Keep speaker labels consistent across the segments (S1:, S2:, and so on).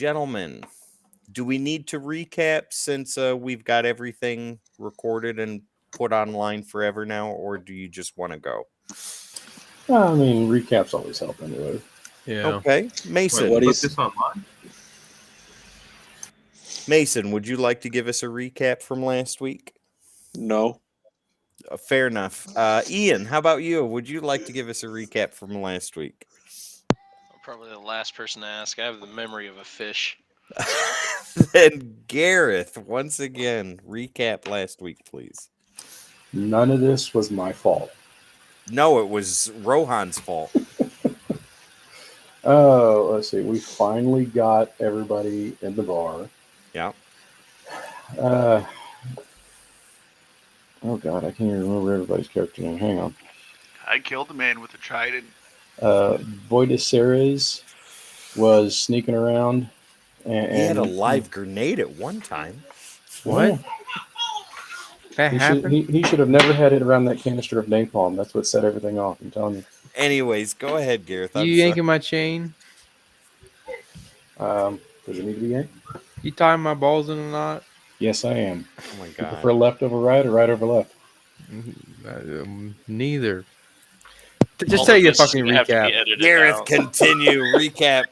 S1: gentlemen, do we need to recap since we've got everything recorded and put online forever now, or do you just want to go?
S2: I mean, recaps always help anyway.
S3: Yeah.
S1: Okay,
S4: Wait,
S1: Mason.
S4: what is this online?
S1: Mason, would you like to give us a recap from last week?
S5: No.
S1: Fair enough. Ian, how about you? Would you like to give us a recap from last week?
S6: I'm probably the last person to ask. I have the memory of a fish.
S1: Then Gareth, once again, recap last week, please.
S2: None of this was my fault.
S1: No, it was Rohan's fault.
S2: Oh, let's see. We finally got everybody in the bar.
S1: Yeah.
S2: Oh God, I can't even remember everybody's character name. Hang on.
S7: I killed the man with the trident.
S2: Boyz was sneaking around. And
S1: He had a live grenade at one time.
S3: What? That
S2: He
S3: happened?
S2: should have never had it around that canister of napalm. That's what set everything off. I'm telling you.
S1: Anyways, go ahead, Gareth.
S3: You yanking my chain?
S2: Does it need to be yanked?
S3: You tying my balls in a knot?
S2: Yes, I am.
S1: Oh my
S2: You
S1: god.
S2: prefer left over right or right over left?
S3: Neither.
S6: All
S3: Just
S6: of
S3: say your
S6: this is
S3: fucking
S6: gonna have to be
S3: recap.
S6: edited
S1: Gareth,
S6: out.
S1: continue. Recap.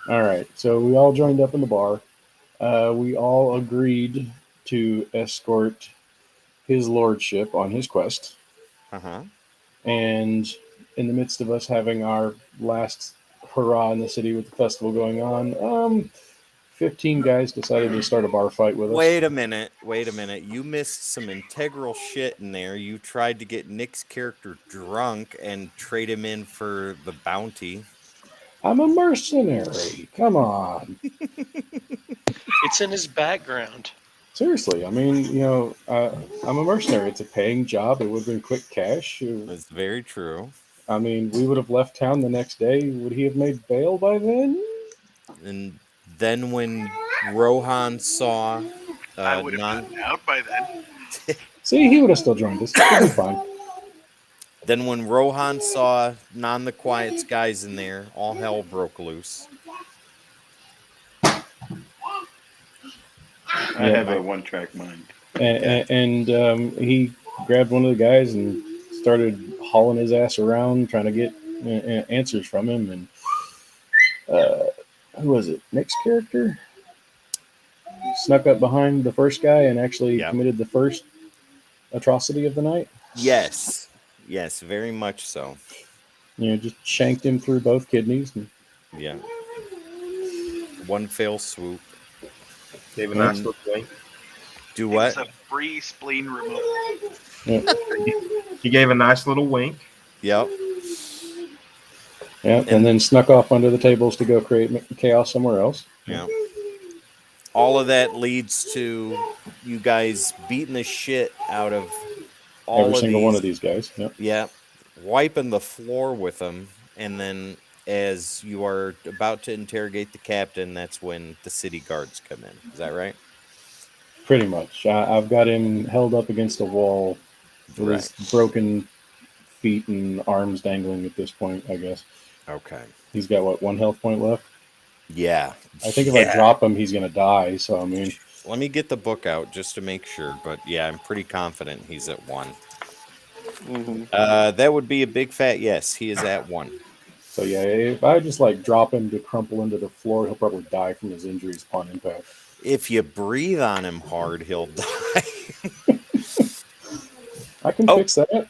S2: All right. So we all joined up in the bar. We all agreed to escort his lordship on his quest.
S1: Uh-huh.
S2: And in the midst of us having our last hurrah in the city with the festival going on, 15 guys decided to start a bar fight with us.
S1: Wait a minute. You missed some integral shit in there. You tried to get Nick's character drunk and trade him in for the bounty.
S2: I'm a mercenary. Come on.
S6: It's in his background.
S2: Seriously. I mean, I'm a mercenary. It's a paying job. It would have been quick cash.
S1: That's very true.
S2: I mean, we would have left town the next day. Would he have made bail by then?
S1: And then when Rohan saw
S7: I would have gotten out by then.
S2: See, he would have still joined us. It'd be fine.
S1: Then when Rohan saw Non the Quiet's guys in there, all hell broke loose.
S4: I have a one-track mind.
S2: And he grabbed one of the guys and started hauling his ass around, trying to get answers from him. And who was it? Nick's character snuck up behind the first guy and actually committed the first atrocity of the night.
S1: Yes, very much so.
S2: Just shanked him through both kidneys.
S1: Yeah. One fell swoop.
S4: Gave a nice little wink.
S1: Do what?
S7: It's a free spleen removal.
S4: He gave a nice little wink.
S1: Yep.
S2: Yeah, and then snuck off under the tables to go create chaos somewhere else.
S1: Yeah. All of that leads to you guys beating the shit out of
S2: every single one of these guys. Yep.
S1: Yeah. Wiping the floor with them. And then as you are about to interrogate the captain, that's when the city guards come in. Is that right?
S2: Pretty much. I've got him held up against a wall with his broken feet and arms dangling at this point, I guess.
S1: Okay.
S2: He's got, 1 health point left?
S1: Yeah.
S2: I think if I drop him, he's going to die. So, I mean...
S1: Let me get the book out just to make sure. But, yeah, I'm pretty confident he's at 1.
S5: Mm-hmm.
S1: That would be a big fat yes. He is at 1.
S2: So, yeah, if I just, drop him to crumple into the floor, he'll probably die from his injuries upon impact.
S1: If you breathe on him hard, he'll die.
S2: I can fix that.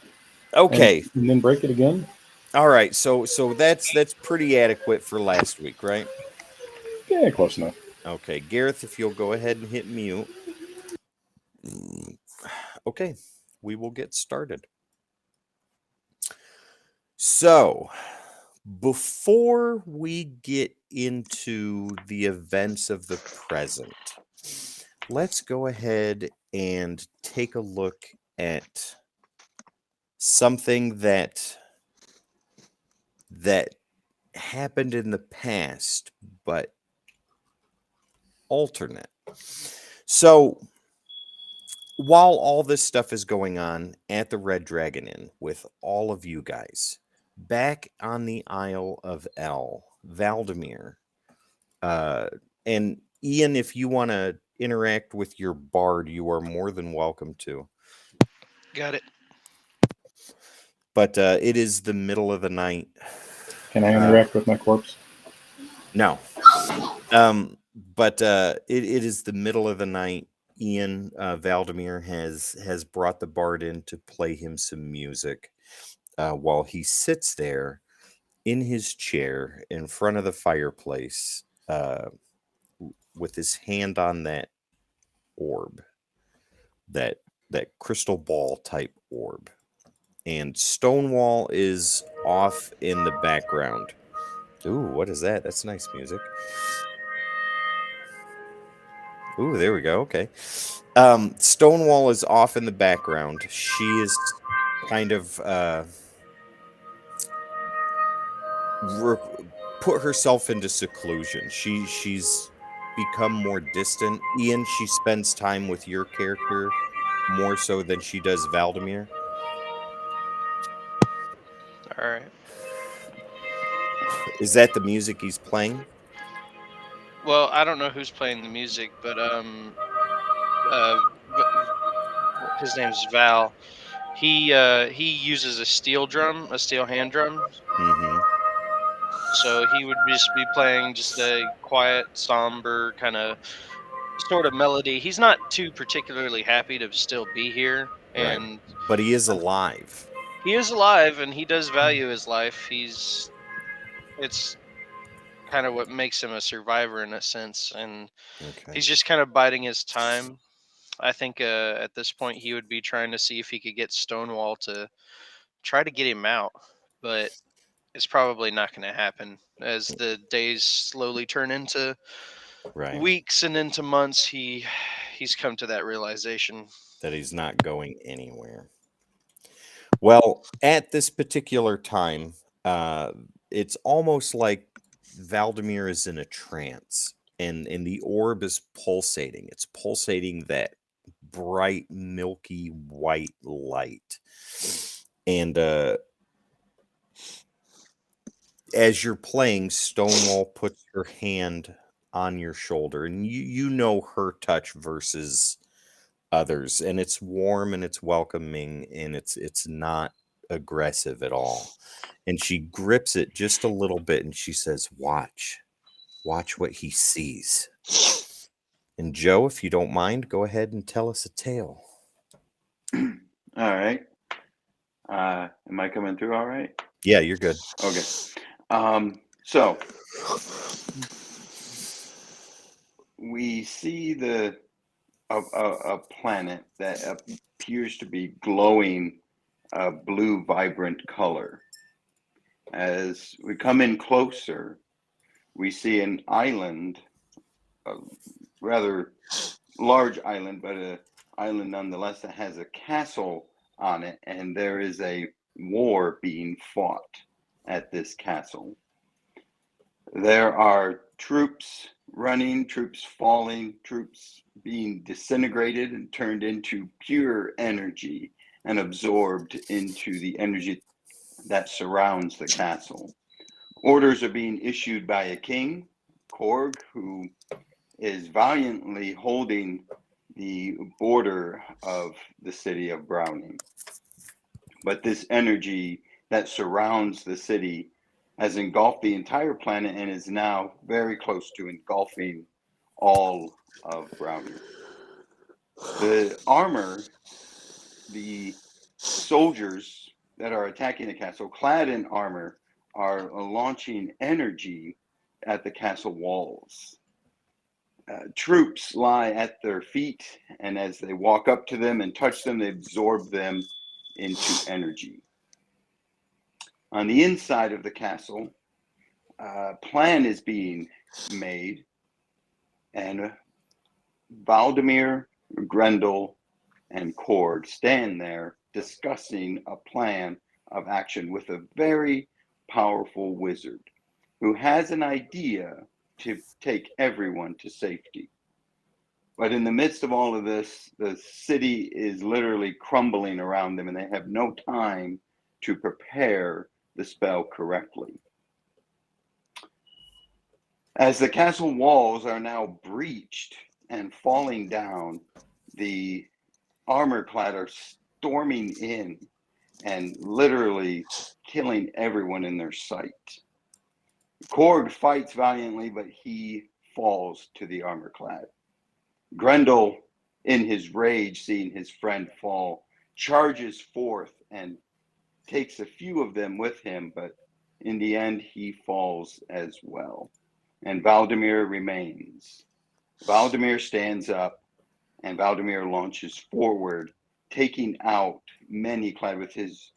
S1: Okay.
S2: And then break it again.
S1: All right. So that's pretty adequate for last week, right?
S2: Yeah, close enough.
S1: Okay. Gareth, if you'll go ahead and hit mute. Okay. We will get started. So, before we get into the events of the present, let's go ahead and take a look at something that happened in the past, but alternate. So, while all this stuff is going on at the Red Dragon Inn with all of you guys, back on the Isle of El, Valdemir And Ian, if you want to interact with your bard, you are more than welcome to.
S6: Got it.
S1: But it is the middle of the night.
S2: Can I interact with my corpse?
S1: No. But it is the middle of the night. Ian Valdemir has brought the bard in to play him some music while he sits there in his chair in front of the fireplace with his hand on that orb, that crystal ball type orb. And Stonewall is off in the background. Ooh, what is that? That's nice music. Ooh, there we go. Okay. Stonewall is off in the background. She is kind of put herself into seclusion. She's become more distant. Ian, she spends time with your character more so than she does Valdemir.
S6: All right.
S1: Is that the music he's playing?
S6: Well, I don't know who's playing the music, but his name's Val. He uses a steel drum, a steel hand drum.
S1: Mm-hmm.
S6: So he would just be playing just a quiet, somber kind of sort of melody. He's not too particularly happy to still be here,
S1: Right.
S6: and
S1: But he is alive.
S6: he is alive, and he does value his life. It's kind of what makes him a survivor in a sense, and
S1: Okay.
S6: he's just kind of biding his time. I think at this point he would be trying to see if he could get Stonewall to try to get him out, but it's probably not going to happen as the days slowly turn into
S1: Right.
S6: weeks and into months. He's come to that realization.
S1: That he's not going anywhere. Well, at this particular time, it's almost like Valdemir is in a trance, and the orb is pulsating. It's pulsating that bright, milky white light, and as you're playing, Stonewall puts her hand on your shoulder, and you know her touch versus others, and it's warm and it's welcoming and it's not aggressive at all. And she grips it just a little bit and she says, watch what he sees. And Joe, if you don't mind, go ahead and tell us a tale.
S8: All right. Am I coming through all right?
S1: Yeah, you're good.
S8: Okay. So we see a planet that appears to be glowing a blue, vibrant color. As we come in closer, we see an island, a rather large island, but an island nonetheless that has a castle on it, and there is a war being fought at this castle. There are troops running, troops falling, troops being disintegrated and turned into pure energy and absorbed into the energy that surrounds the castle. Orders are being issued by a king, Korg, who is valiantly holding the border of the city of Browning. But this energy that surrounds the city has engulfed the entire planet and is now very close to engulfing all of Browning. The armor, the soldiers that are attacking the castle, clad in armor, are launching energy at the castle walls. Troops lie at their feet, and as they walk up to them and touch them, they absorb them into energy. On the inside of the castle, a plan is being made, and Valdemir, Grendel, and Cord stand there discussing a plan of action with a very powerful wizard who has an idea to take everyone to safety. But in the midst of all of this, the city is literally crumbling around them, and they have no time to prepare the spell correctly. As the castle walls are now breached and falling down, the armor clad are storming in and literally killing everyone in their sight. Korg fights valiantly, but he falls to the armor clad. Grendel, in his rage, seeing his friend fall, charges forth and takes a few of them with him, but in the end, he falls as well. And Valdemir remains. Valdemir stands up, and Valdemir launches forward, taking out many clad with his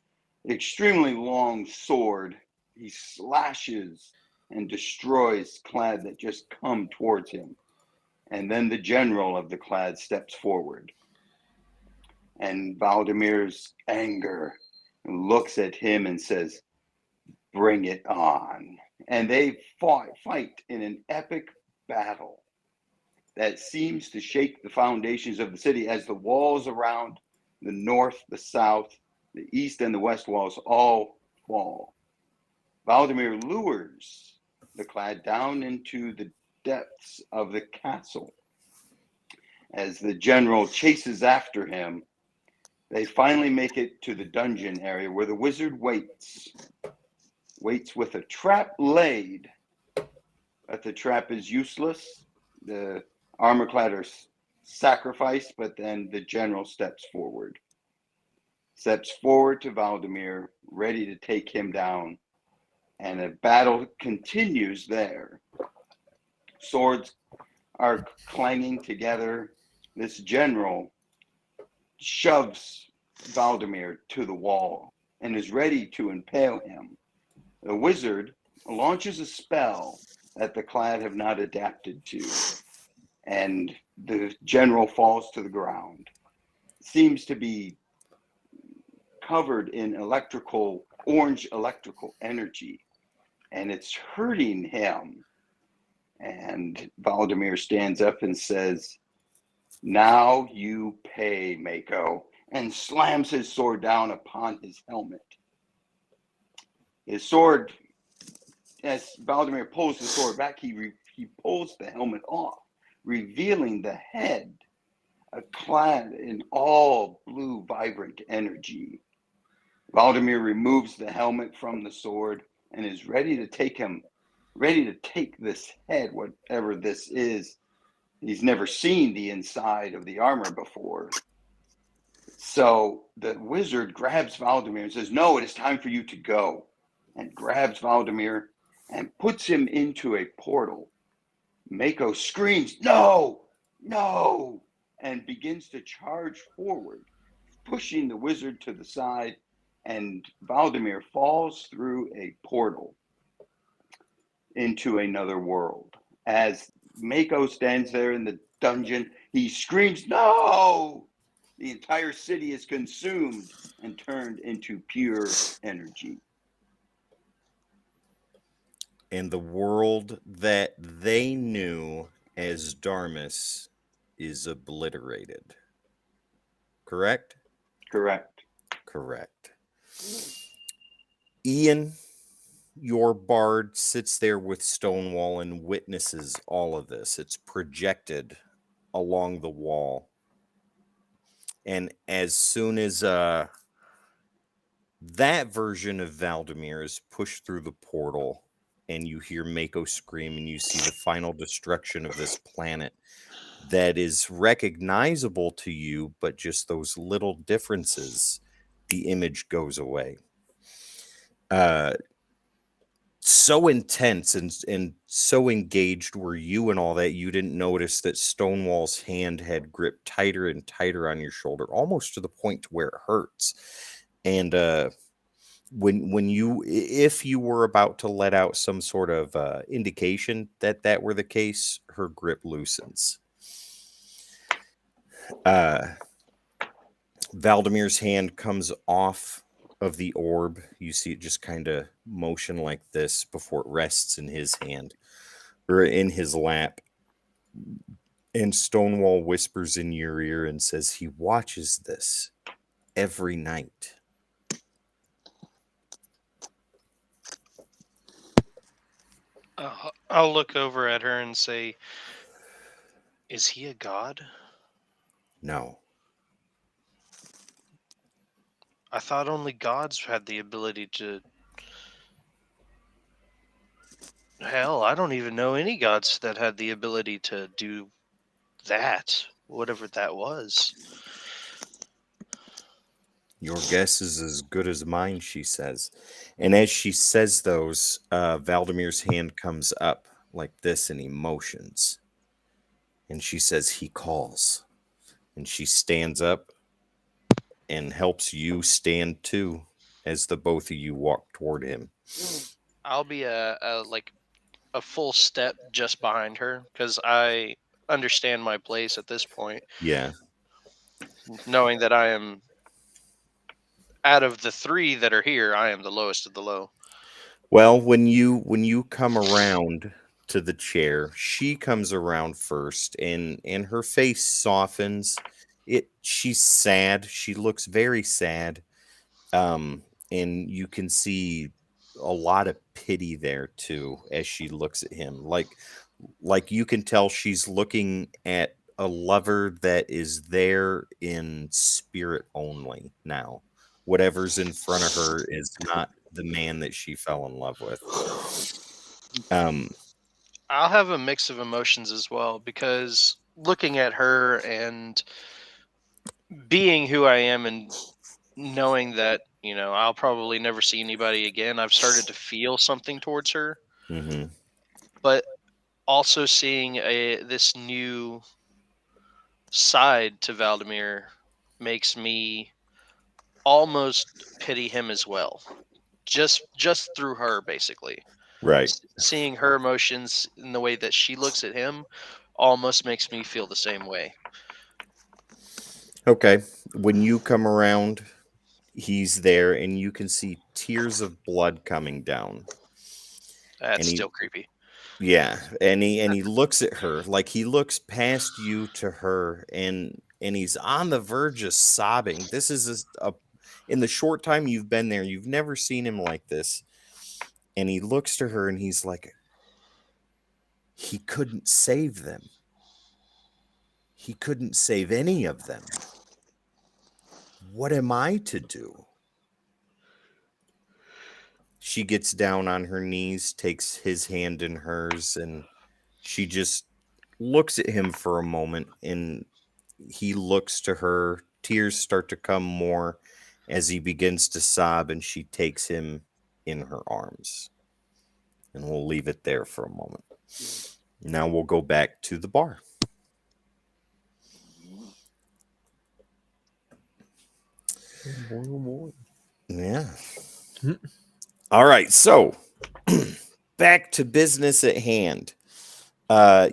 S8: extremely long sword. He slashes and destroys clad that just come towards him. And then the general of the clad steps forward. And Valdemir's anger looks at him and says, "Bring it on." And they fight in an epic battle that seems to shake the foundations of the city as the walls around the north, the south, the east, and the west walls all fall. Valdemir lures the clad down into the depths of the castle. As the general chases after him, they finally make it to the dungeon area where the wizard waits with a trap laid, but the trap is useless. The armor clad are sacrificed, but then the general steps forward to Valdemir, ready to take him down, and a battle continues there. Swords are clanging together. This general shoves Valdemir to the wall and is ready to impale him. The wizard launches a spell that the clad have not adapted to, and the general falls to the ground. Seems to be covered in orange electrical energy, and it's hurting him. And Valdemir stands up and says, "Now you pay, Mako," and slams his sword down upon his helmet. His sword, as Valdemir pulls the sword back, he pulls the helmet off, revealing the head, clad in all blue, vibrant energy. Valdemir removes the helmet from the sword and is ready to take this head, whatever this is. He's never seen the inside of the armor before. So the wizard grabs Valdemir and says, "No, it is time for you to go," and grabs Valdemir and puts him into a portal. Mako screams, "No, no," and begins to charge forward, pushing the wizard to the side, and Valdemir falls through a portal into another world. As Mako stands there in the dungeon, he screams, "No!" The entire city is consumed and turned into pure energy.
S1: And the world that they knew as Darmus is obliterated. Correct?
S8: Correct.
S1: Correct. Ian, your bard, sits there with Stonewall and witnesses all of this. It's projected along the wall. And as soon as that version of Valdemir is pushed through the portal, and you hear Mako scream, and you see the final destruction of this planet that is recognizable to you, but just those little differences, the image goes away. So intense and so engaged were you and all that, you didn't notice that Stonewall's hand had gripped tighter and tighter on your shoulder, almost to the point to where it hurts. And when you, if you were about to let out some sort of indication that that were the case, her grip loosens. Valdemir's hand comes off of the orb. You see it just kind of motion like this before it rests in his hand or in his lap. And Stonewall whispers in your ear and says he watches this every night.
S6: I'll look over at her and say, "Is he a god?
S1: No.
S6: I thought only gods had the ability to. Hell, I don't even know any gods that had the ability to do that, whatever that was."
S1: Your guess is as good as mine, she says. And as she says those, Valdemir's hand comes up like this in emotions. And she says, he calls. And she stands up and helps you stand too as the both of you walk toward him.
S6: I'll be a full step just behind her because I understand my place at this point,
S1: Yeah.
S6: knowing that I am out of the three that are here, I am the lowest of the low.
S1: Well, when you come around to the chair, she comes around first and her face softens. She's sad. She looks very sad. Um and you can see a lot of pity there too as she looks at him. Like you can tell she's looking at a lover that is there in spirit only now. Whatever's in front of her is not the man that she fell in love with. Um,
S6: I'll have a mix of emotions as well because looking at her and being who I am and knowing that, I'll probably never see anybody again, I've started to feel something towards her,
S1: mhm.
S6: but also seeing this new side to Valdemir makes me almost pity him as well. Just through her, basically.
S1: Right.
S6: Seeing her emotions in the way that she looks at him almost makes me feel the same way.
S1: Okay. When you come around, he's there and you can see tears of blood coming down.
S6: That's
S1: And he
S6: still creepy.
S1: Yeah, and he looks at her, like he looks past you to her, and he's on the verge of sobbing. This is in the short time you've been there, you've never seen him like this. And he looks to her and he's like, he couldn't save them. He couldn't save any of them. What am I to do? She gets down on her knees, takes his hand in hers, and she just looks at him for a moment, and he looks to her. Tears start to come more as he begins to sob, and she takes him in her arms. And we'll leave it there for a moment. Now we'll go back to the bar. Yeah. All right. So back to business at hand.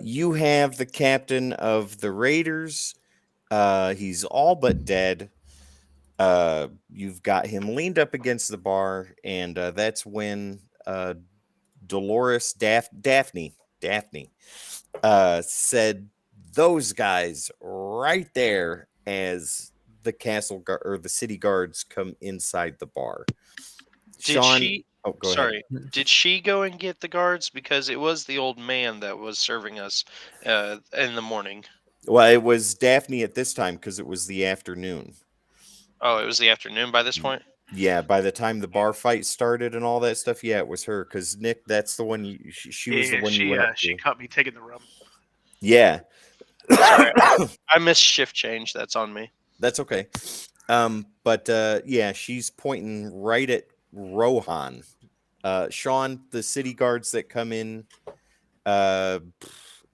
S1: You have the captain of the Raiders. He's all but dead. You've got him leaned up against the bar, and that's when Dolores Daphne said those guys right there as the or the city guards come inside the bar.
S6: Did
S1: Sean,
S6: she?
S1: oh, go ahead.
S6: Sorry. Did she go and get the guards? Because it was the old man that was serving us in the morning.
S1: Well, it was Daphne at this time because it was the afternoon.
S6: Oh, it was the afternoon by this point?
S1: Yeah, by the time the bar fight started and all that stuff, yeah, it was her. Because Nick, that's the one she was the
S7: Yeah,
S1: one you went up
S7: she
S1: to.
S7: caught me taking the rum.
S1: Yeah,
S6: Sorry, I missed shift change. That's on me.
S1: that's okay. But yeah, she's pointing right at Rohan. Sean, the city guards that come in, uh,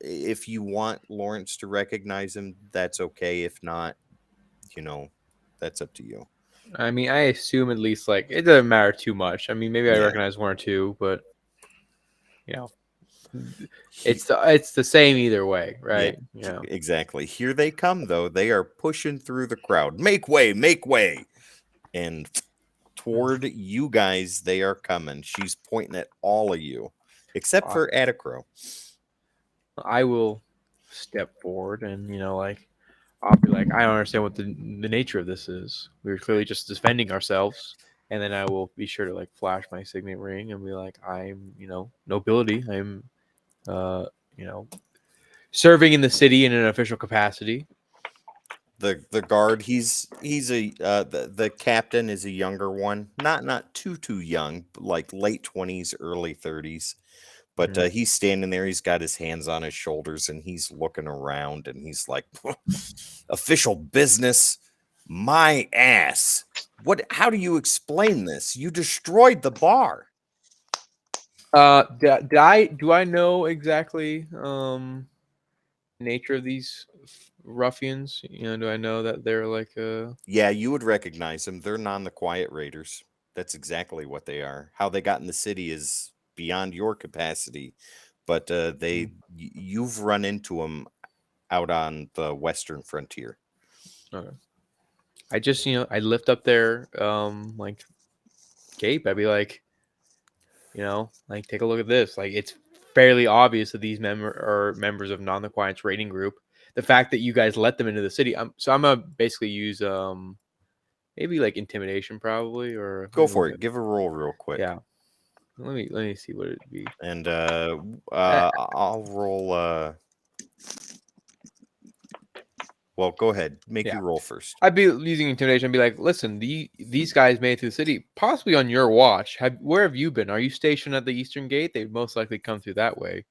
S1: if you want Lawrence to recognize him, that's okay. If not, that's up to you.
S3: I mean, I assume at least like it doesn't matter too much. I mean, maybe I
S1: Yeah.
S3: recognize one or two, but you know,
S1: He-
S3: it's the same either way, right?
S1: Yeah, exactly. Here they come, though. They are pushing through the crowd. Make way, make way. And toward you guys, they are coming. She's pointing at all of you, except for Atticro.
S3: I will step forward and like I'll be like, I don't understand what the nature of this is. We were clearly just defending ourselves. And then I will be sure to like flash my signet ring and be like, I'm, nobility. I'm you know, serving in the city in an official capacity.
S1: The guard, he's a the captain is a younger one, not too young, like late 20s, early 30s. But he's standing there, he's got his hands on his shoulders, and he's looking around, and he's like, official business, my ass. How do you explain this? You destroyed the bar.
S3: Do I know exactly nature of these ruffians? You know, do I know that they're like
S1: Yeah, you would recognize them. They're the Quiet Raiders. That's exactly what they are. How they got in the city is beyond your capacity, but you've run into them out on the western frontier.
S3: Okay. I just, I lift up their like cape. I'd be like, like take a look at this. Like it's fairly obvious that these are members of Non the Quiet's raiding group. The fact that you guys let them into the city, I'm gonna basically use maybe like intimidation probably, or
S1: Go for it. Give a roll real quick.
S3: Yeah. Let me see what it'd be.
S1: And I'll roll. Well, go ahead. Make you roll first.
S3: I'd be using intimidation. I'd be like, listen, these guys made it through the city, possibly on your watch. Where have you been? Are you stationed at the Eastern Gate? They'd most likely come through that way.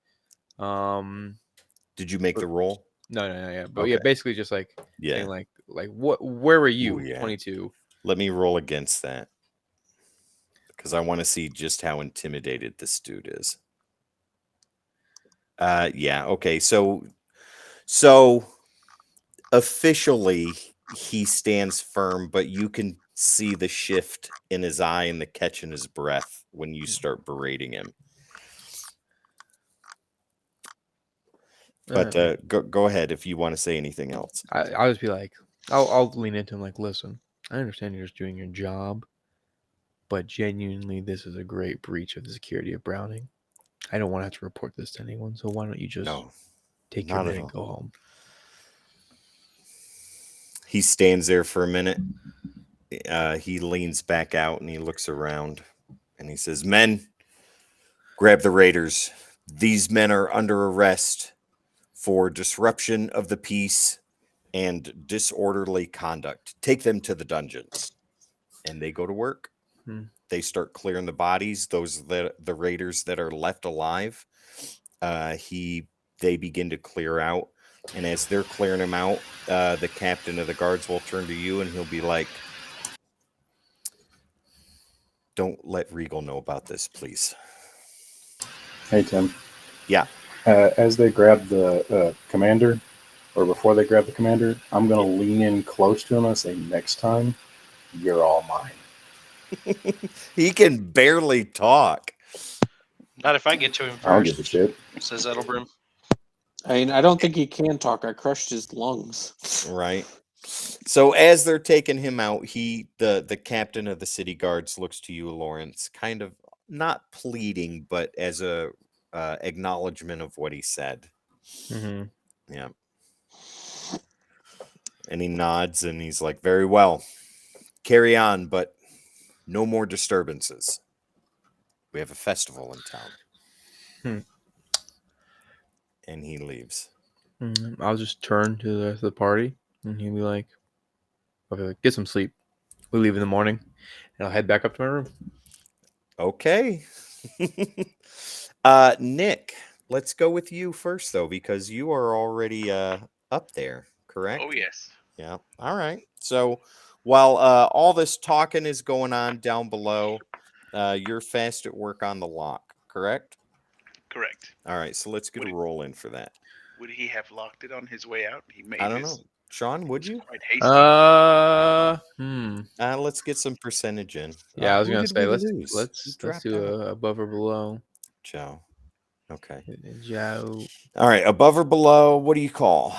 S1: Did you make the roll?
S3: No, yeah. But yeah, basically just like
S1: yeah,
S3: saying like what? Where were you?
S1: Ooh, yeah.
S3: 22.
S1: Let me roll against that because I want to see just how intimidated this dude is. Yeah. Okay. So officially he stands firm, but you can see the shift in his eye and the catch in his breath when you start berating him. But go ahead if you want to say anything else.
S3: I'll just be like, I'll lean into him like, listen, I understand you're just doing your job, but genuinely, this is a great breach of the security of Browning. I don't want to have to report this to anyone, so why don't you just take your men and go home?
S1: He stands there for a minute. He leans back out and he looks around and he says, men, grab the raiders. These men are under arrest for disruption of the peace and disorderly conduct. Take them to the dungeons. And they go to work. They start clearing the bodies, the raiders that are left alive. They begin to clear out. And as they're clearing them out, the captain of the guards will turn to you and he'll be like, don't let Regal know about this, please.
S2: Hey, Tim.
S1: Yeah.
S2: As they grab the commander, or before they grab the commander, I'm going to lean in close to him and say, next time, you're all mine.
S1: He can barely talk.
S6: Not if I get to him first.
S2: I don't give a shit.
S6: Says Edelbrim.
S5: I mean, I don't think he can talk. I crushed his lungs.
S1: Right. So as they're taking him out, the captain of the city guards looks to you, Lawrence, kind of not pleading, but as a acknowledgement of what he said.
S3: Mm-hmm.
S1: Yeah. And he nods and he's like, very well. Carry on, but no more disturbances. We have a festival in town. And he leaves.
S3: I'll just turn to the rest of the party and he'll be like, okay, get some sleep. We leave in the morning and I'll head back up to my room.
S1: Okay. Nick, let's go with you first, though, because you are already up there, correct?
S7: Oh, yes.
S1: Yeah. All right. So while all this talking is going on down below, you're fast at work on the lock, correct?
S7: Correct.
S1: All right. So let's get a roll in for that.
S7: Would he have locked it on his way out? He made
S1: I don't know. Sean, would you?
S7: Quite hasty.
S1: Let's get some percentage in.
S3: Yeah, I was
S1: who
S3: gonna
S1: did
S3: say
S1: we
S3: let's
S1: lose?
S3: do above or below.
S1: Joe. Okay.
S3: Joe.
S1: All right, above or below? What do you call?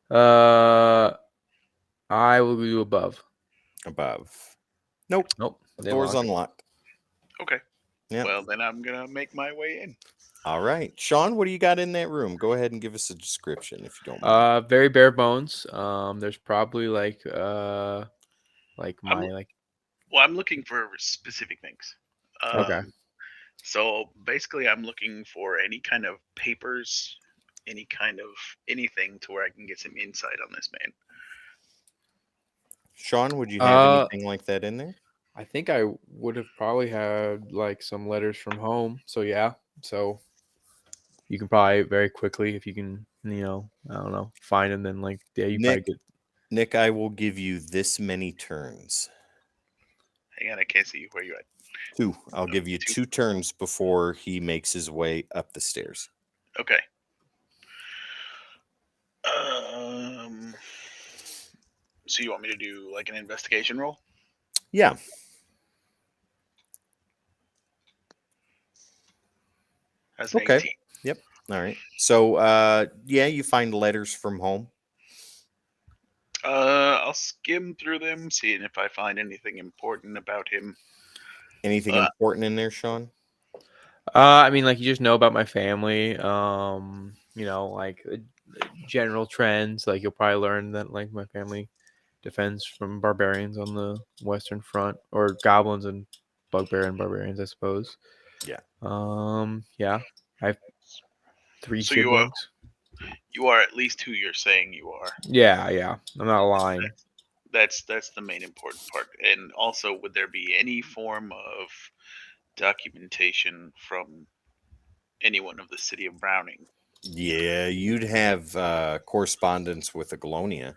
S3: I will do above.
S1: Above. Nope. The door's unlocked.
S7: Okay.
S1: Yeah.
S7: Well, then I'm gonna make my way in.
S1: All right, Sean, what do you got in that room? Go ahead and give us a description if you don't mind.
S3: Very bare bones. There's probably my
S7: Well, I'm looking for specific things.
S3: Okay.
S7: So basically, I'm looking for any kind of papers, any kind of anything to where I can get some insight on this man.
S1: Sean, would you have anything like that in there?
S3: I think I would have probably had like some letters from home. So yeah. So you can probably very quickly, if you can, I don't know, find them. Then like, yeah, you probably get.
S1: Nick, I will give you this many turns.
S7: Hang on, I can't see you. Where you at?
S1: 2. I'll give you 2 turns before he makes his way up the stairs.
S7: Okay. So you want me to do like an investigation roll?
S1: Yeah.
S7: That's an
S1: Okay.
S7: 18.
S1: Yep. All right. So, yeah, you find letters from home.
S7: I'll skim through them, seeing if I find anything important about him.
S1: Anything important in there, Sean?
S3: I mean, like you just know about my family. Like general trends. Like you'll probably learn that like my family defends from barbarians on the Western Front, or goblins and barbarians, I suppose.
S1: Yeah.
S3: Yeah. I have 3
S7: So
S3: siblings.
S7: you are at least who you're saying you are.
S3: Yeah. I'm not lying.
S7: That's the main important part. And also, would there be any form of documentation from anyone of the city of Browning?
S1: Yeah, you'd have correspondence with Aglonia.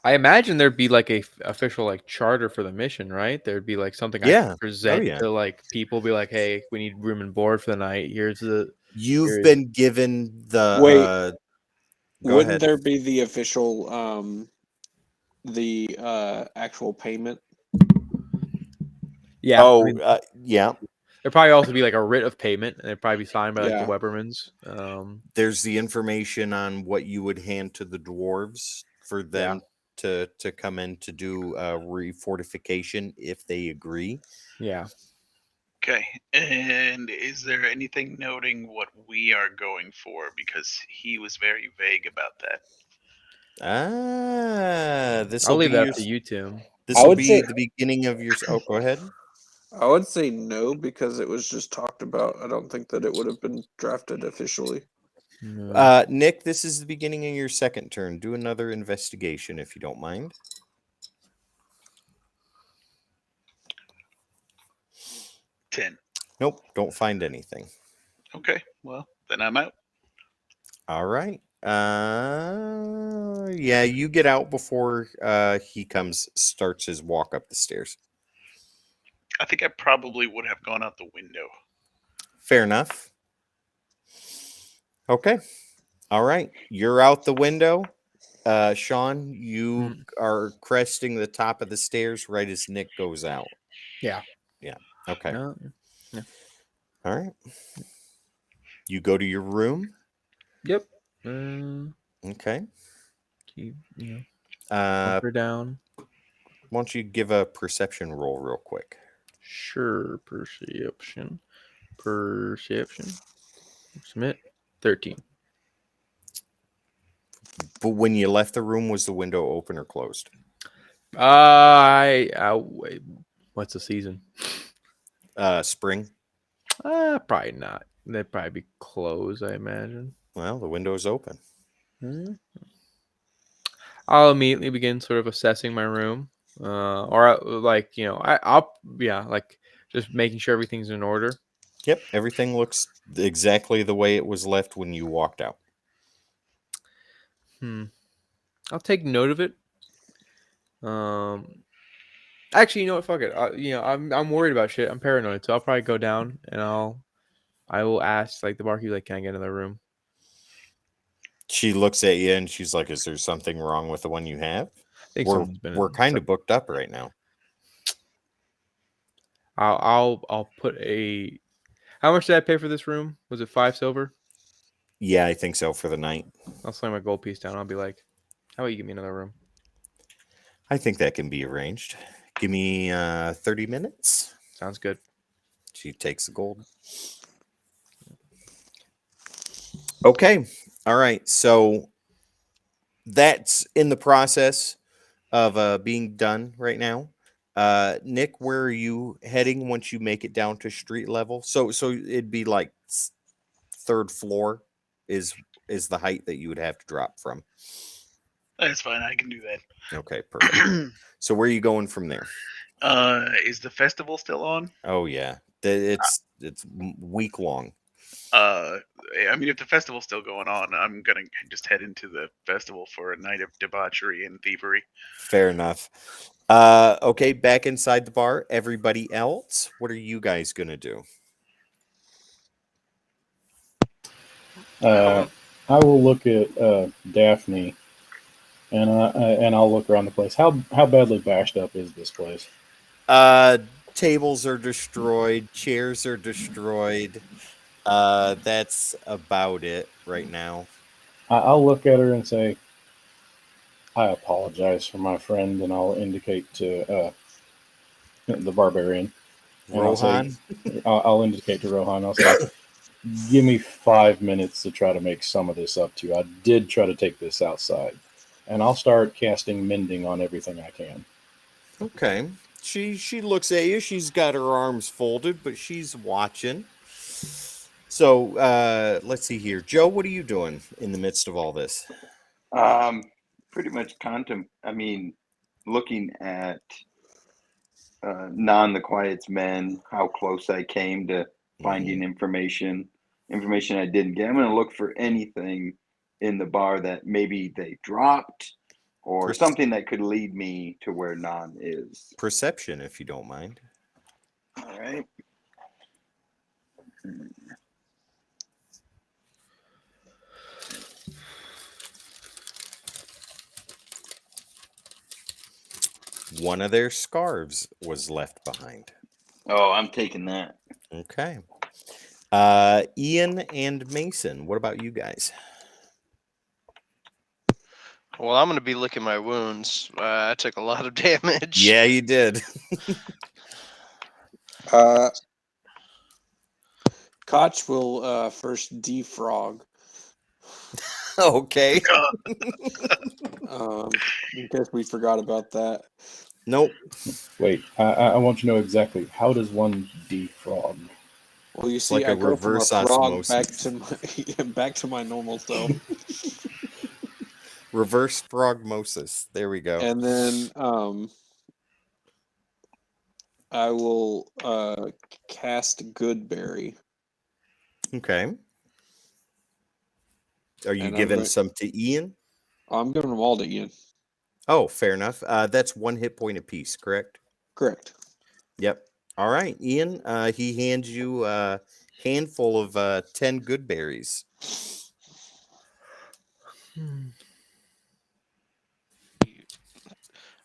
S3: I imagine there'd be like a official like charter for the mission, right? There'd be like something I
S1: Yeah.
S3: could present
S1: yeah.
S3: to like people. Be like, hey, we need room and board for the night.
S1: You've been given the.
S5: Wait,
S1: go
S5: wouldn't
S1: ahead.
S5: there be the official, the actual payment?
S3: Yeah.
S1: Oh,
S3: I mean,
S1: yeah.
S3: there'd probably also be like a writ of payment, and it'd probably be signed by like
S5: Yeah.
S3: the Webermans.
S1: There's the information on what you would hand to the dwarves for them to come in to do refortification if they agree.
S3: Yeah.
S7: Okay. And is there anything noting what we are going for? Because he was very vague about that.
S1: This
S3: I'll
S1: will be
S3: leave that
S1: your,
S3: up to you, Tim.
S1: this
S5: I
S1: will
S5: would
S1: be
S5: say-
S1: the beginning of your. Oh, go ahead.
S5: I would say no, because it was just talked about. I don't think that it would have been drafted officially.
S1: Nick, this is the beginning of your second turn. Do another investigation if you don't mind.
S7: 10.
S1: Nope, don't find anything.
S7: Okay. Well, then I'm out.
S1: All right. Yeah, you get out before he starts his walk up the stairs.
S7: I think I probably would have gone out the window.
S1: Fair enough. Okay. All right. You're out the window. Sean, you are cresting the top of the stairs right as Nick goes out.
S3: Yeah.
S1: Yeah. Okay.
S3: Yeah.
S1: All right. You go to your room.
S3: Yep.
S1: Okay.
S3: Keep,
S1: Why
S3: her down.
S1: don't you give a perception roll real quick?
S3: Sure. Perception. Submit. 13.
S1: But when you left the room, was the window open or closed?
S3: Wait, what's the season?
S1: Spring.
S3: Probably not. They'd probably be closed, I imagine.
S1: Well, the window's open.
S3: I'll immediately begin sort of assessing my room, or like I'll like just making sure everything's in order.
S1: Yep, everything looks exactly the way it was left when you walked out.
S3: I'll take note of it. Actually, you know what? Fuck it. I'm worried about shit. I'm paranoid, so I'll probably go down and I will ask like the barkeep, like, can I get another room?
S1: She looks at you and she's like, "Is there something wrong with the one you have?"
S3: I think
S1: We're kind of booked up right now.
S3: I'll put a. How much did I pay for this room? Was it 5 silver?
S1: Yeah, I think so for the night.
S3: I'll slam my gold piece down. I'll be like, how about you give me another room?
S1: I think that can be arranged. Give me 30 minutes.
S3: Sounds good.
S1: She takes the gold. Okay. All right. So that's in the process of being done right now. Nick, where are you heading once you make it down to street level? So it'd be like third floor is the height that you would have to drop from.
S7: That's fine. I can do
S1: Okay, perfect.
S7: that.
S1: So where are you going from there?
S7: Is the festival still on?
S1: Oh yeah, it's week long.
S7: I mean, if the festival's still going on, I'm gonna just head into the festival for a night of debauchery and thievery.
S1: Fair enough. Okay, back inside the bar. Everybody else, what are you guys gonna do?
S2: I will look at Daphne, and I'll look around the place. How badly bashed up is this place?
S1: Tables are destroyed, chairs are destroyed. That's about it right now.
S2: I'll look at her and say, "I apologize for my friend," and I'll indicate to the barbarian. And
S1: Rohan,
S2: I'll indicate to Rohan. I'll say, "Give me 5 minutes to try to make some of this up to you. I did try to take this outside, and I'll start casting mending on everything I can."
S1: okay. She looks at you. She's got her arms folded, but she's watching. So let's see here, Joe. What are you doing in the midst of all this?
S8: Pretty much looking at Non the Quiet's men, how close I came to finding information I didn't get. I'm going to look for anything in the bar that maybe they dropped or something that could lead me to where Non is.
S1: Perception, if you don't mind.
S8: All right.
S1: One of their scarves was left behind.
S8: Oh, I'm taking that.
S1: Okay. Ian and Mason, what about you guys?
S6: Well, I'm going to be licking my wounds. I took a lot of damage.
S1: Yeah, you did.
S5: Koch will first defrog.
S1: Okay.
S5: In case we forgot about that.
S1: Nope.
S2: Wait, I want to know exactly how does one defrog?
S5: Well, you see,
S1: like
S5: I
S1: a
S5: go from a
S1: reverse
S5: frog
S1: osmosis.
S5: back to my normal self,
S1: Reverse frogmosis. There we go.
S5: and then I will cast Goodberry.
S1: Okay. Are you
S5: And
S1: giving some to Ian?
S5: I'm giving them all to Ian.
S1: Oh, fair enough. That's 1 hit point apiece, correct?
S5: Correct.
S1: Yep. All right, Ian. He hands you a handful of 10 good berries.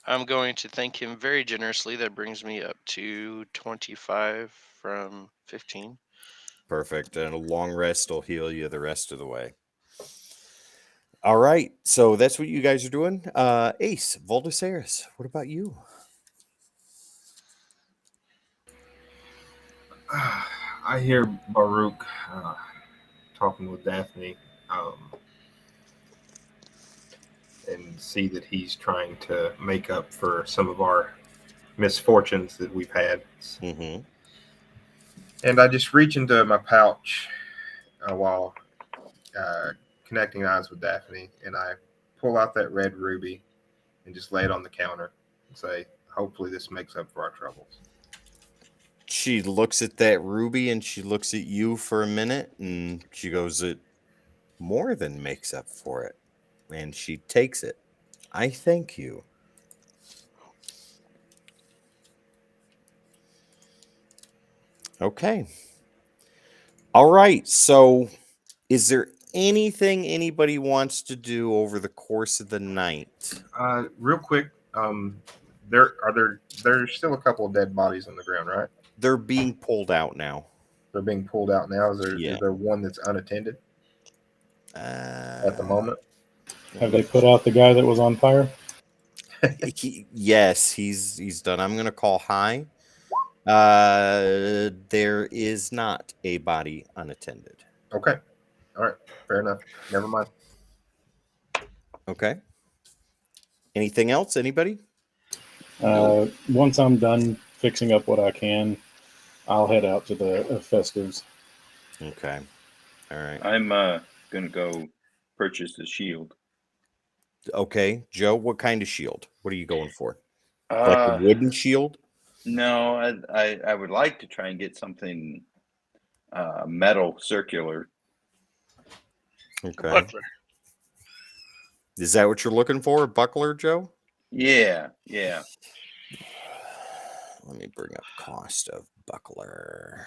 S6: I'm going to thank him very generously. That brings me up to 25 from 15.
S1: Perfect. And a long rest will heal you the rest of the way. All right. So that's what you guys are doing. Ace, Voldasaris, what about you?
S4: I hear Baruch talking with Daphne and see that he's trying to make up for some of our misfortunes that we've had.
S1: Mm-hmm.
S4: And I just reach into my pouch while connecting eyes with Daphne, and I pull out that red ruby and just lay it on the counter and say, hopefully this makes up for our troubles.
S1: She looks at that ruby and she looks at you for a minute and she goes, it more than makes up for it. And she takes it. I thank you. Okay. All right. So is there anything anybody wants to do over the course of the night?
S4: Real quick, there's still a couple of dead bodies on the ground, right?
S1: They're being pulled out now.
S4: They're being pulled out now. Is
S1: Yeah.
S4: there one that's unattended at the moment?
S2: Have they put out the guy that was on fire?
S1: Yes, he's done. I'm gonna call high. There is not a body unattended.
S4: Okay. All right. Fair enough. Never mind.
S1: Okay. Anything else? Anybody?
S2: Once I'm done fixing up what I can, I'll head out to the festives.
S1: Okay. All right.
S8: I'm gonna go purchase the shield.
S1: Okay, Joe, what kind of shield? What are you going for? Like a
S8: Uh,
S1: wooden shield?
S8: no, I would like to try and get something metal circular.
S1: Okay.
S7: Buckler.
S1: Is that what you're looking for? A buckler, Joe?
S8: Yeah.
S1: Let me bring up cost of buckler.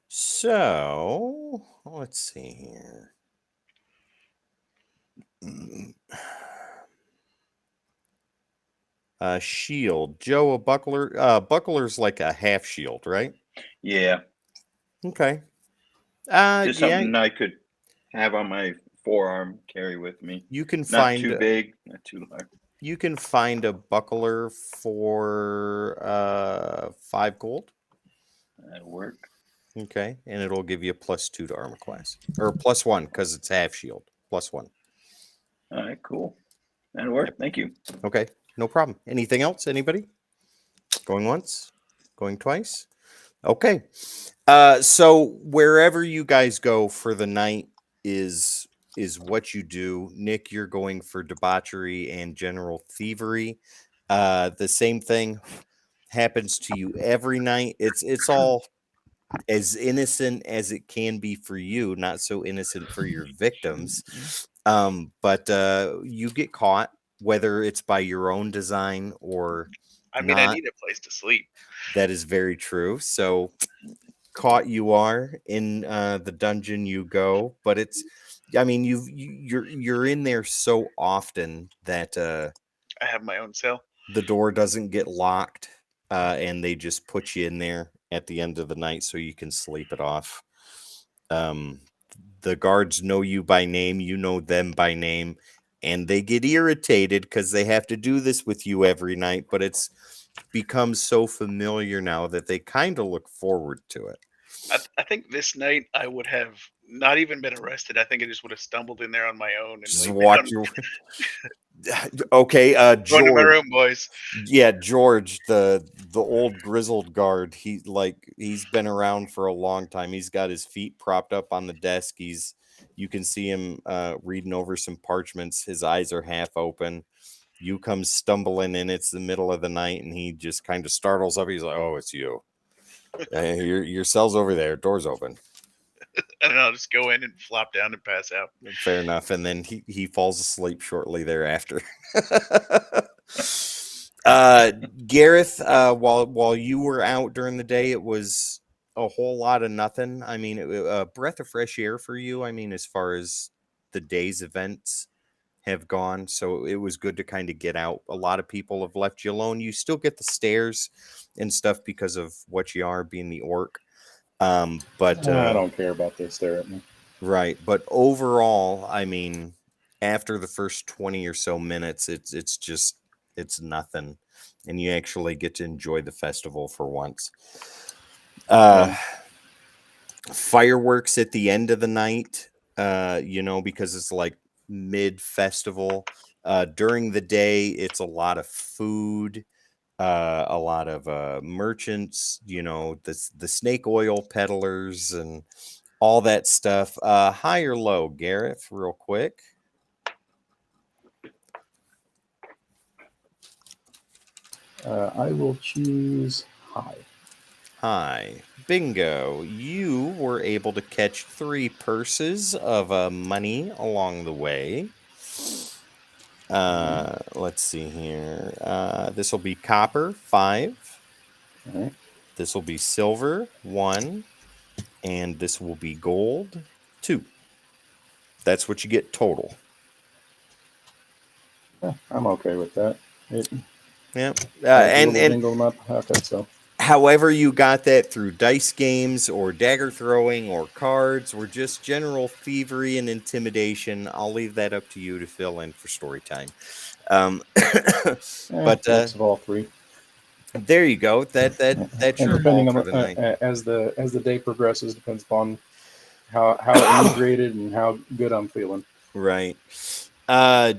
S1: So let's see here. Shield. Joe, a buckler. Buckler's like a half shield, right?
S8: Yeah.
S1: Okay.
S8: Just
S1: Yeah,
S8: something I could have on my forearm, carry with me.
S1: you can
S8: Not
S1: find
S8: too big, not too large.
S1: you can find a buckler for 5 gold.
S8: That'll work.
S1: Okay, and it'll give you a +2 to armor class, or +1 because it's half shield. +1.
S8: All right, cool. That'll work.
S1: Yep.
S8: Thank you.
S1: Okay, no problem. Anything else? Anybody? Going once? Going twice? Okay. So wherever you guys go for the night is what you do. Nick, you're going for debauchery and general thievery. The same thing happens to you every night. It's all as innocent as it can be for you, not so innocent for your victims. But you get caught, whether it's by your own design or
S7: I mean, I
S1: not.
S7: need a place to sleep.
S1: That is very true. So caught you are in the dungeon you go, but it's, I mean, you're in there so often that
S7: I have my own cell.
S1: the door doesn't get locked, and they just put you in there at the end of the night so you can sleep it off. The guards know you by name, you know them by name, and they get irritated because they have to do this with you every night, but it's become so familiar now that they kind of look forward to it.
S7: I think this night I would have not even been arrested. I think I just would have stumbled in there on my own and
S1: Just
S7: laid
S1: watch
S7: down.
S1: your okay,
S7: Going to my
S1: George.
S7: room, boys.
S1: Yeah, George, the old grizzled guard. He's been around for a long time. He's got his feet propped up on the desk. You can see him reading over some parchments. His eyes are half open. You come stumbling in. It's the middle of the night, and he just kind of startles up. He's like, "Oh, it's you. Your cell's over there. Door's open."
S7: And I'll just go in and flop down and pass out.
S1: Fair enough. And then he falls asleep shortly thereafter. Gareth, while you were out during the day, it was a whole lot of nothing. I mean, a breath of fresh air for you. I mean, as far as the day's events have gone, so it was good to kind of get out. A lot of people have left you alone. You still get the stares and stuff because of what you are, being the orc. But
S2: I don't care about this there at me.
S1: right. But overall, I mean, after the first 20 or so minutes, it's nothing. And you actually get to enjoy the festival for once. Fireworks at the end of the night, because it's like mid-festival. During the day, it's a lot of food, a lot of merchants, the snake oil peddlers and all that stuff. High or low, Gareth, real quick?
S2: I will choose high.
S1: High. Bingo. You were able to catch 3 purses of money along the way. Let's see here. This will be copper, 5.
S2: All right.
S1: This will be silver, 1. And this will be gold, 2. That's what you get total.
S2: Yeah, I'm okay with that.
S1: Yeah.
S2: And dingle in my pocket, so.
S1: However you got that, through dice games or dagger throwing or cards or just general thievery and intimidation, I'll leave that up to you to fill in for story time. But
S2: mix of all 3.
S1: There you go. That's
S2: And
S1: your haul
S2: depending
S1: for
S2: on
S1: the night.
S2: as the day progresses, depends upon how inebriated and how good I'm feeling.
S1: Right. Uh,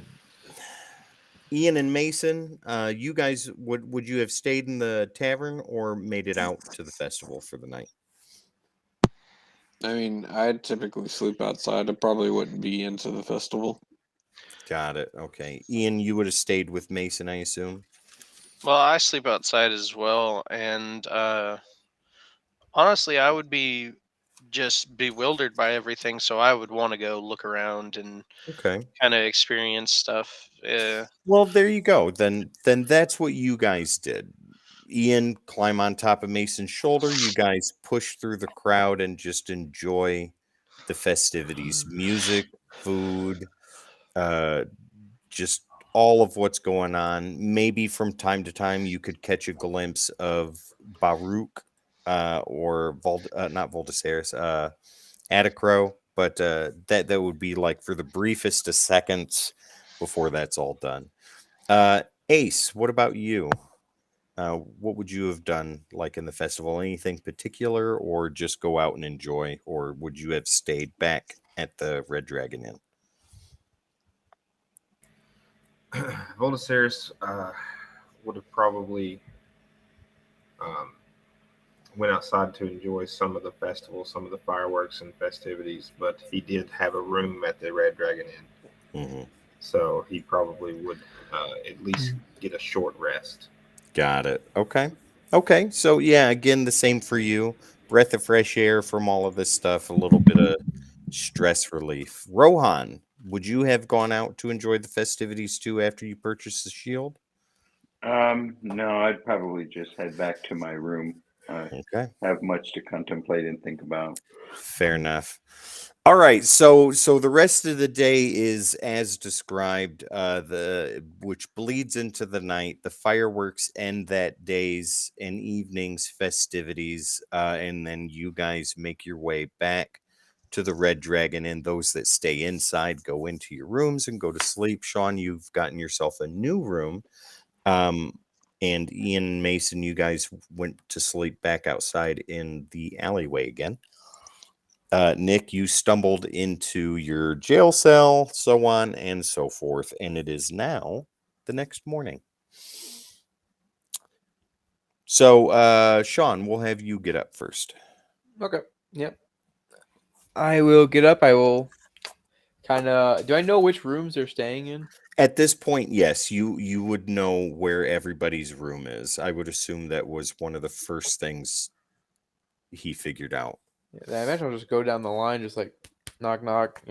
S1: Ian and Mason, you guys would you have stayed in the tavern or made it out to the festival for the night?
S5: I mean, I'd typically sleep outside. I probably wouldn't be into the festival.
S1: Got it. Okay. Ian, you would have stayed with Mason, I assume.
S6: Well, I sleep outside as well, and honestly, I would be just bewildered by everything, so I would want to go look around and
S1: Okay.
S6: kind of experience stuff.
S1: Well, there you go. Then that's what you guys did. Ian climb on top of Mason's shoulder. You guys push through the crowd and just enjoy the festivities, music, food, uh, just all of what's going on. Maybe from time to time you could catch a glimpse of Baruch or not Voldasaris, Atticro, but that would be like for the briefest of seconds before that's all done. Ace, what about you? What would you have done like in the festival? Anything particular, or just go out and enjoy, or would you have stayed back at the Red Dragon Inn?
S4: Voltasaurus would have probably um, went outside to enjoy some of the festival, some of the fireworks and festivities, but he did have a room at the Red Dragon Inn,
S1: Mm-hmm.
S4: so he probably would at least get a short rest.
S1: Got it. Okay. Okay. So yeah, again, the same for you. Breath of fresh air from all of this stuff, a little bit of stress relief. Rohan, would you have gone out to enjoy the festivities too after you purchased the shield?
S8: No, I'd probably just head back to my room.
S1: Okay.
S8: Have much to contemplate and think about.
S1: Fair enough. All right, so the rest of the day is as described, the which bleeds into the night. The fireworks end that day's and evening's festivities, and then you guys make your way back to the Red Dragon, and those that stay inside go into your rooms and go to sleep. Sean, you've gotten yourself a new room. And Ian and Mason, you guys went to sleep back outside in the alleyway again. Nick, you stumbled into your jail cell, so on and so forth, and it is now the next morning. So, Sean, we'll have you get up first.
S3: Okay. Yep. I will get up. I will kind of. Do I know which rooms they're staying in?
S1: At this point, yes, you would know where everybody's room is. I would assume that was one of the first things he figured out.
S3: Yeah, I imagine I'll just go down the line, just like knock, knock.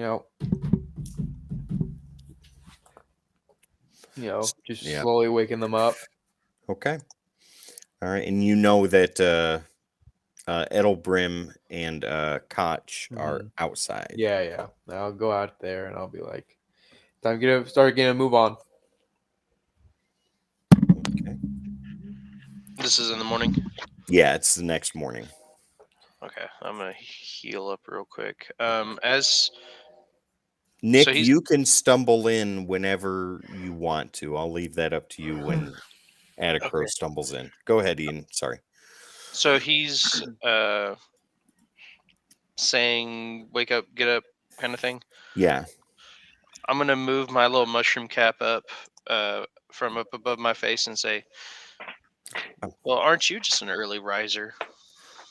S3: Just
S1: Yeah.
S3: slowly waking them up.
S1: Okay. All right, and you know that Edelbrim and Koch are outside.
S3: Yeah. I'll go out there and I'll be like, time to start getting a move on.
S1: Okay.
S6: This is in the morning.
S1: Yeah, it's the next morning.
S6: Okay, I'm gonna heal up real quick. As
S1: Nick,
S6: So he's-
S1: you can stumble in whenever you want to. I'll leave that up to you when Atticro
S6: Okay.
S1: stumbles in. Go ahead, Ian. Sorry.
S6: So he's saying wake up, get up kind of thing.
S1: Yeah.
S6: I'm gonna move my little mushroom cap up from up above my face and say, well, aren't you just an early riser?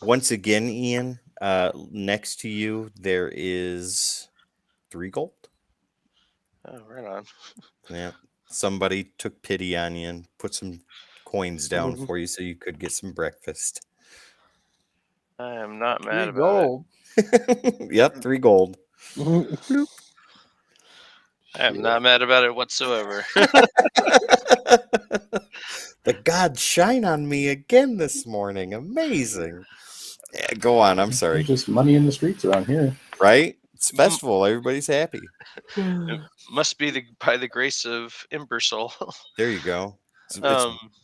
S1: Once again, Ian, next to you there is 3 gold.
S6: Oh, right on.
S1: Yeah. Somebody took pity on you and put some coins down for you so you could get some breakfast.
S6: I am not
S3: 3
S6: mad about
S3: gold.
S1: Yep, 3 gold.
S6: it. I am not mad about it whatsoever.
S1: The gods shine on me again this morning. Amazing. Yeah, go on. I'm sorry.
S2: There's just money in the streets around here.
S1: Right? It's festival. Everybody's happy.
S6: It must be by the grace of Imbersol.
S1: There you go. It's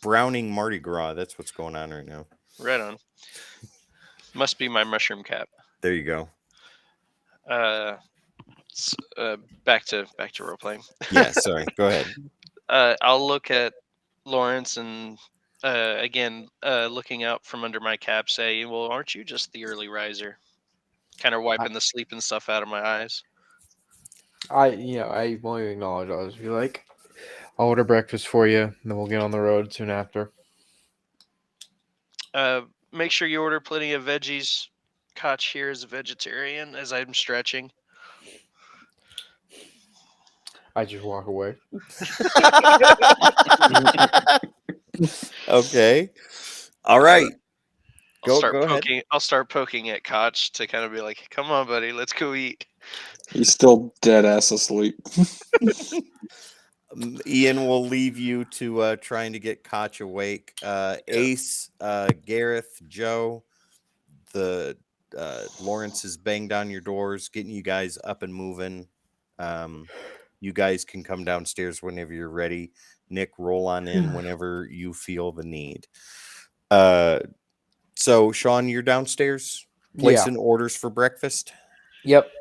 S1: Browning Mardi Gras. That's what's going on right now.
S6: Right on. Must be my mushroom cap.
S1: There you go.
S6: Back to role playing.
S1: Yeah, sorry. Go ahead.
S6: I'll look at Lawrence and again, looking out from under my cap, say, "Well, aren't you just the early riser?" Kind of wiping the sleep and stuff out of my eyes.
S3: I won't even acknowledge. I'll just be like, I'll order breakfast for you, and then we'll get on the road soon after.
S6: Make sure you order plenty of veggies. Koch here is a vegetarian, as I'm stretching.
S3: I just walk away.
S1: Okay. All right. Go ahead.
S6: I'll start poking at Koch to kind of be like, "Come on, buddy, let's go eat."
S5: He's still dead ass asleep.
S1: Ian will leave you to trying to get Koch awake. Ace, Gareth, Joe, the Lawrence has banged on your doors, getting you guys up and moving. You guys can come downstairs whenever you're ready. Nick, roll on in whenever you feel the need. So Sean, you're downstairs placing orders for breakfast.
S3: Yep.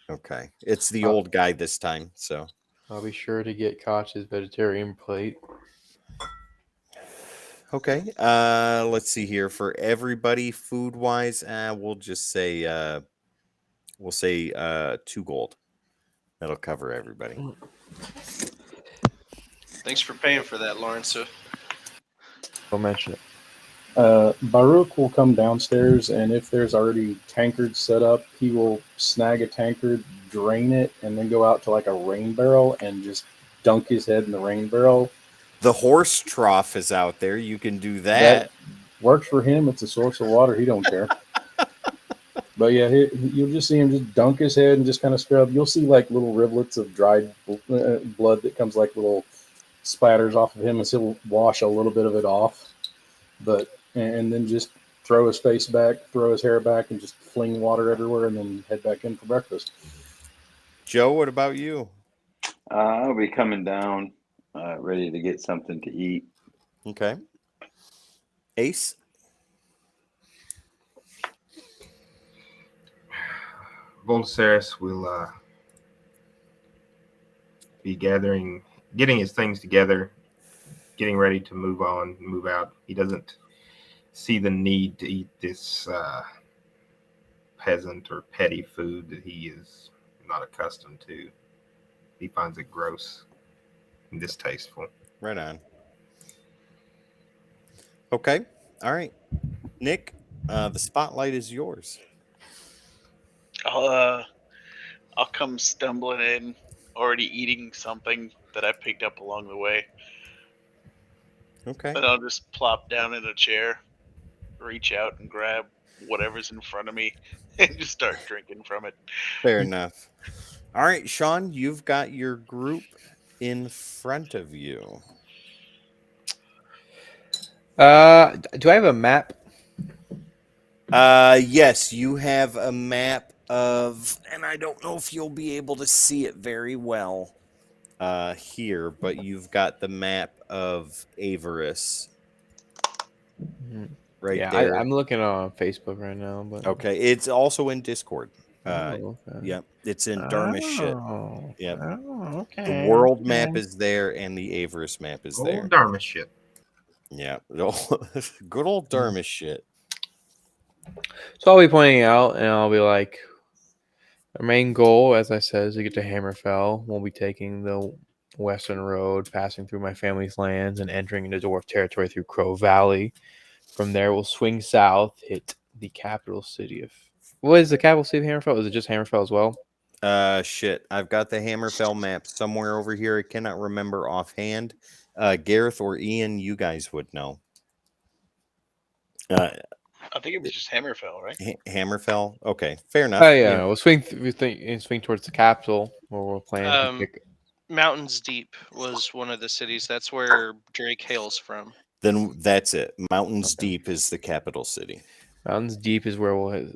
S1: Okay, it's the old guy this time, so
S3: I'll be sure to get Koch's vegetarian plate.
S1: okay. Let's see here for everybody food wise. We'll just say 2 gold. That'll cover everybody.
S6: Thanks for paying for that, Lawrence.
S3: I'll mention it.
S2: Baruch will come downstairs, and if there's already tankards set up, he will snag a tankard, drain it, and then go out to like a rain barrel and just dunk his head in the rain barrel.
S1: The horse trough is out there. You can do that.
S2: That works for him. It's a source of water. He don't care. But yeah, you'll just see him just dunk his head and just kind of scrub. You'll see like little rivulets of dried blood that comes like little splatters off of him, and he'll wash a little bit of it off. And then just throw his face back, throw his hair back, and just fling water everywhere, and then head back in for breakfast.
S1: Joe, what about you?
S8: I'll be coming down, ready to get something to eat.
S1: Okay. Ace?
S4: Voltaceres will be getting his things together, getting ready to move on, move out. He doesn't see the need to eat this peasant or petty food that he is not accustomed to. He finds it gross and distasteful.
S1: Right on. Okay. All right. Nick, the spotlight is yours.
S7: I'll come stumbling in, already eating something that I picked up along the way.
S1: Okay.
S7: Then I'll just plop down in a chair, reach out and grab whatever's in front of me, and just start drinking from it.
S1: Fair enough. All right, Sean, you've got your group in front of you.
S3: Do I have a map?
S1: Yes, you have a map of, and I don't know if you'll be able to see it very well here, but you've got the map of Avarice right there.
S3: I'm looking on Facebook right now. But
S1: okay, it's also in Discord.
S3: okay.
S1: Yep, it's in Darmashit.
S3: Oh,
S1: Yep.
S3: Oh, okay.
S1: The world map is there, and the Avarice map is there.
S4: Old Darmashit.
S1: Yeah, good old Darmashit.
S3: So I'll be pointing out, and I'll be like, our main goal, as I said, is to get to Hammerfell. We'll be taking the western road, passing through my family's lands, and entering into dwarf territory through Crow Valley. From there, we'll swing south, hit the capital city of... What is the capital city of Hammerfell? Is it just Hammerfell as well?
S1: Shit. I've got the Hammerfell map somewhere over here. I cannot remember offhand. Gareth or Ian, you guys would know.
S7: I think it was just Hammerfell, right?
S1: Hammerfell? Okay, fair enough.
S3: Oh, yeah. We'll swing towards the capital, where we'll plan to pick...
S6: Mountains Deep was one of the cities. That's where Drake hails from.
S1: Then that's it. Mountains Deep is the capital city.
S3: Mountains Deep is where we'll,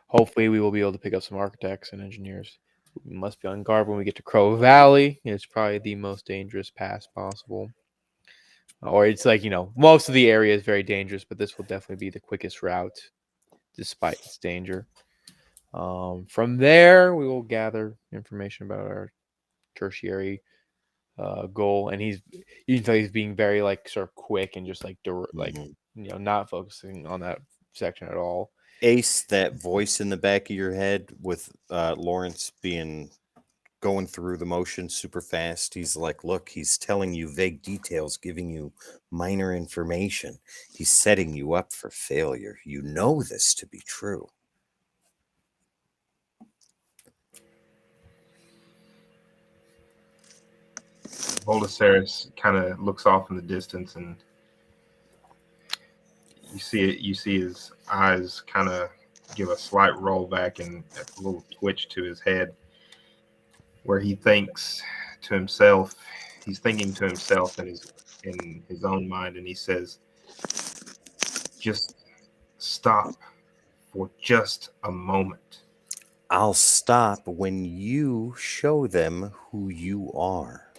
S3: hopefully we will be able to pick up some architects and engineers. We must be on guard when we get to Crow Valley. It's probably the most dangerous pass possible. Or it's like, most of the area is very dangerous, but this will definitely be the quickest route, despite its danger. From there, we will gather information about our tertiary goal. And you can tell he's being very like sort of quick and just like like
S1: Mhm.
S3: not focusing on that section at all.
S1: Ace, that voice in the back of your head with Lawrence going through the motion super fast. He's like, look, he's telling you vague details, giving you minor information. He's setting you up for failure. You know this to be true.
S4: Voltaceres kind of looks off in the distance, and you see it. You see his eyes kind of give a slight roll back and a little twitch to his head, where he thinks to himself. He's thinking to himself in his own mind, and he says, "Just stop for just a moment."
S1: I'll stop when you show them who you are.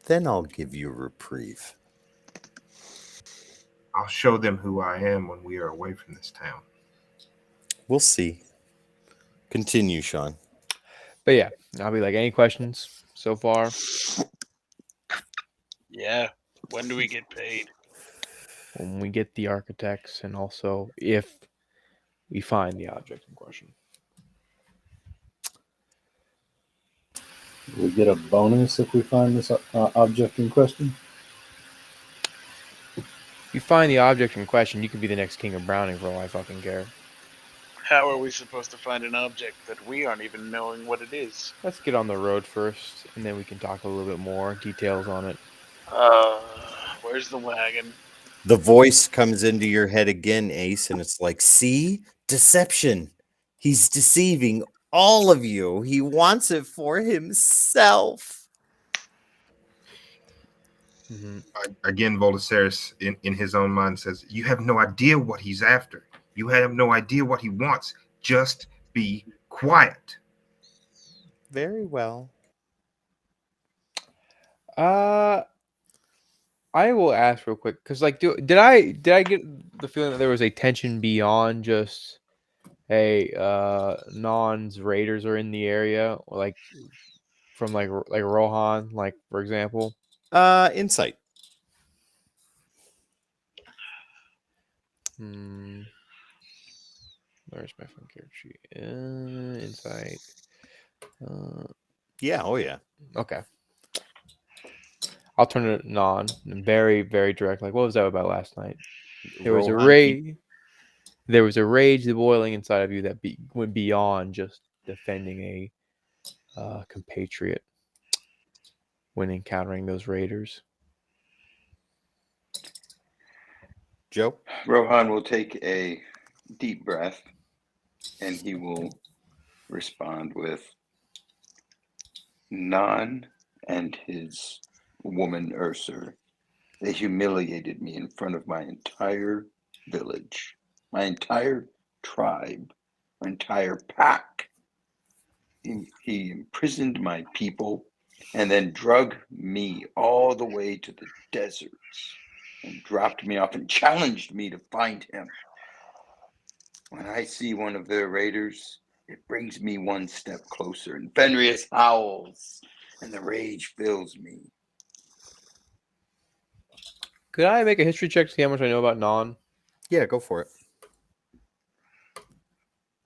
S1: Then I'll give you a reprieve.
S4: I'll show them who I am when we are away from this town.
S1: We'll see. Continue, Sean.
S3: But yeah, I'll be like, any questions so far?
S7: Yeah. When do we get paid?
S3: When we get the architects, and also if we find the object in question.
S2: We get a bonus if we find this object in question.
S3: If you find the object in question, you could be the next king of Browning for all I fucking care.
S7: How are we supposed to find an object that we aren't even knowing what it is?
S3: Let's get on the road first, and then we can talk a little bit more details on it.
S7: Where's the wagon?
S1: The voice comes into your head again, Ace, and it's like, see? Deception. He's deceiving all of you. He wants it for himself.
S3: Mm-hmm.
S4: Again, Voltaceres, in his own mind, says, "You have no idea what he's after. You have no idea what he wants. Just be quiet."
S1: Very well.
S3: I will ask real quick because, like, did I get the feeling that there was a tension beyond just, hey, Non's Raiders are in the area, or like from like Rohan, like for example.
S1: Insight.
S3: Where's my phone character sheet? Insight.
S1: Yeah. Oh yeah.
S3: Okay. I'll turn it on. Very, very direct. Like, what was that about last night? There was a
S1: Rohan
S3: rage. There was a rage boiling inside of you that went beyond just defending a compatriot when encountering those raiders.
S1: Joe?
S8: Rohan will take a deep breath and he will respond with, Non and his woman Ursur, they humiliated me in front of my entire village, my entire tribe, my entire pack. He imprisoned my people and then drug me all the way to the deserts and dropped me off and challenged me to find him. When I see one of their raiders, it brings me one step closer, and Fenris howls, and the rage fills me.
S3: Could I make a history check to see how much I know about Non?
S1: Yeah, go for it.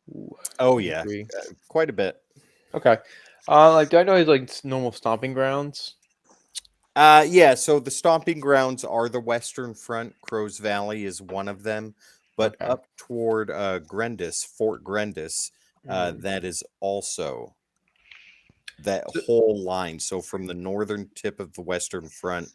S3: Ooh,
S1: Oh yeah,
S3: 23.
S1: quite a bit.
S3: Okay. Like, do I know his like normal stomping grounds?
S1: Yeah, so the stomping grounds are the Western Front. Crow's Valley is one of them. But
S3: Okay.
S1: up toward Grendis, Fort Grendis, that is also that whole line. So from the northern tip of the Western Front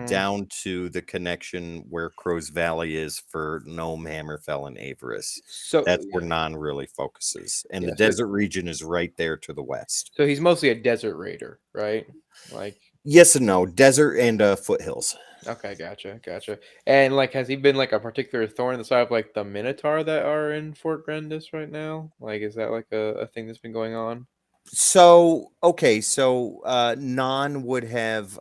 S1: down to the connection where Crow's Valley is for Nome, Hammerfell, and Averis.
S3: So
S1: That's where Non really focuses. And
S3: Yeah,
S1: the
S3: so-
S1: desert region is right there to the west.
S3: So he's mostly a desert raider, right? Like,
S1: Yes and no. Desert and foothills.
S3: okay, gotcha. And like, has he been like a particular thorn in the side of like the Minotaur that are in Fort Grendis right now? Like, is that like a thing that's been going on?
S1: So okay, so Non would have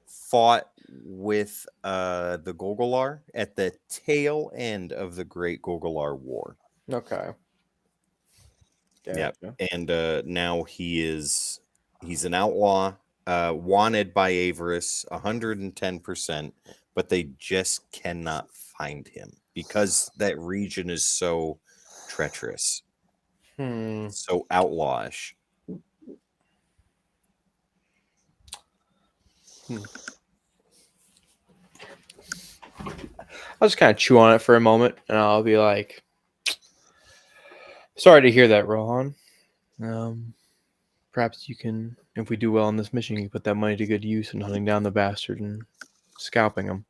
S1: fought with the Golgolar at the tail end of the Great Golgolar War.
S3: Okay.
S1: Yeah,
S3: Gotcha.
S1: and now he's an outlaw. wanted by Avarice 110%, but they just cannot find him because that region is so treacherous, so outlawish.
S3: I'll just kind of chew on it for a moment, and I'll be like, "Sorry to hear that, Rohan. Perhaps you can, if we do well on this mission, you can put that money to good use in hunting down the bastard and scalping him."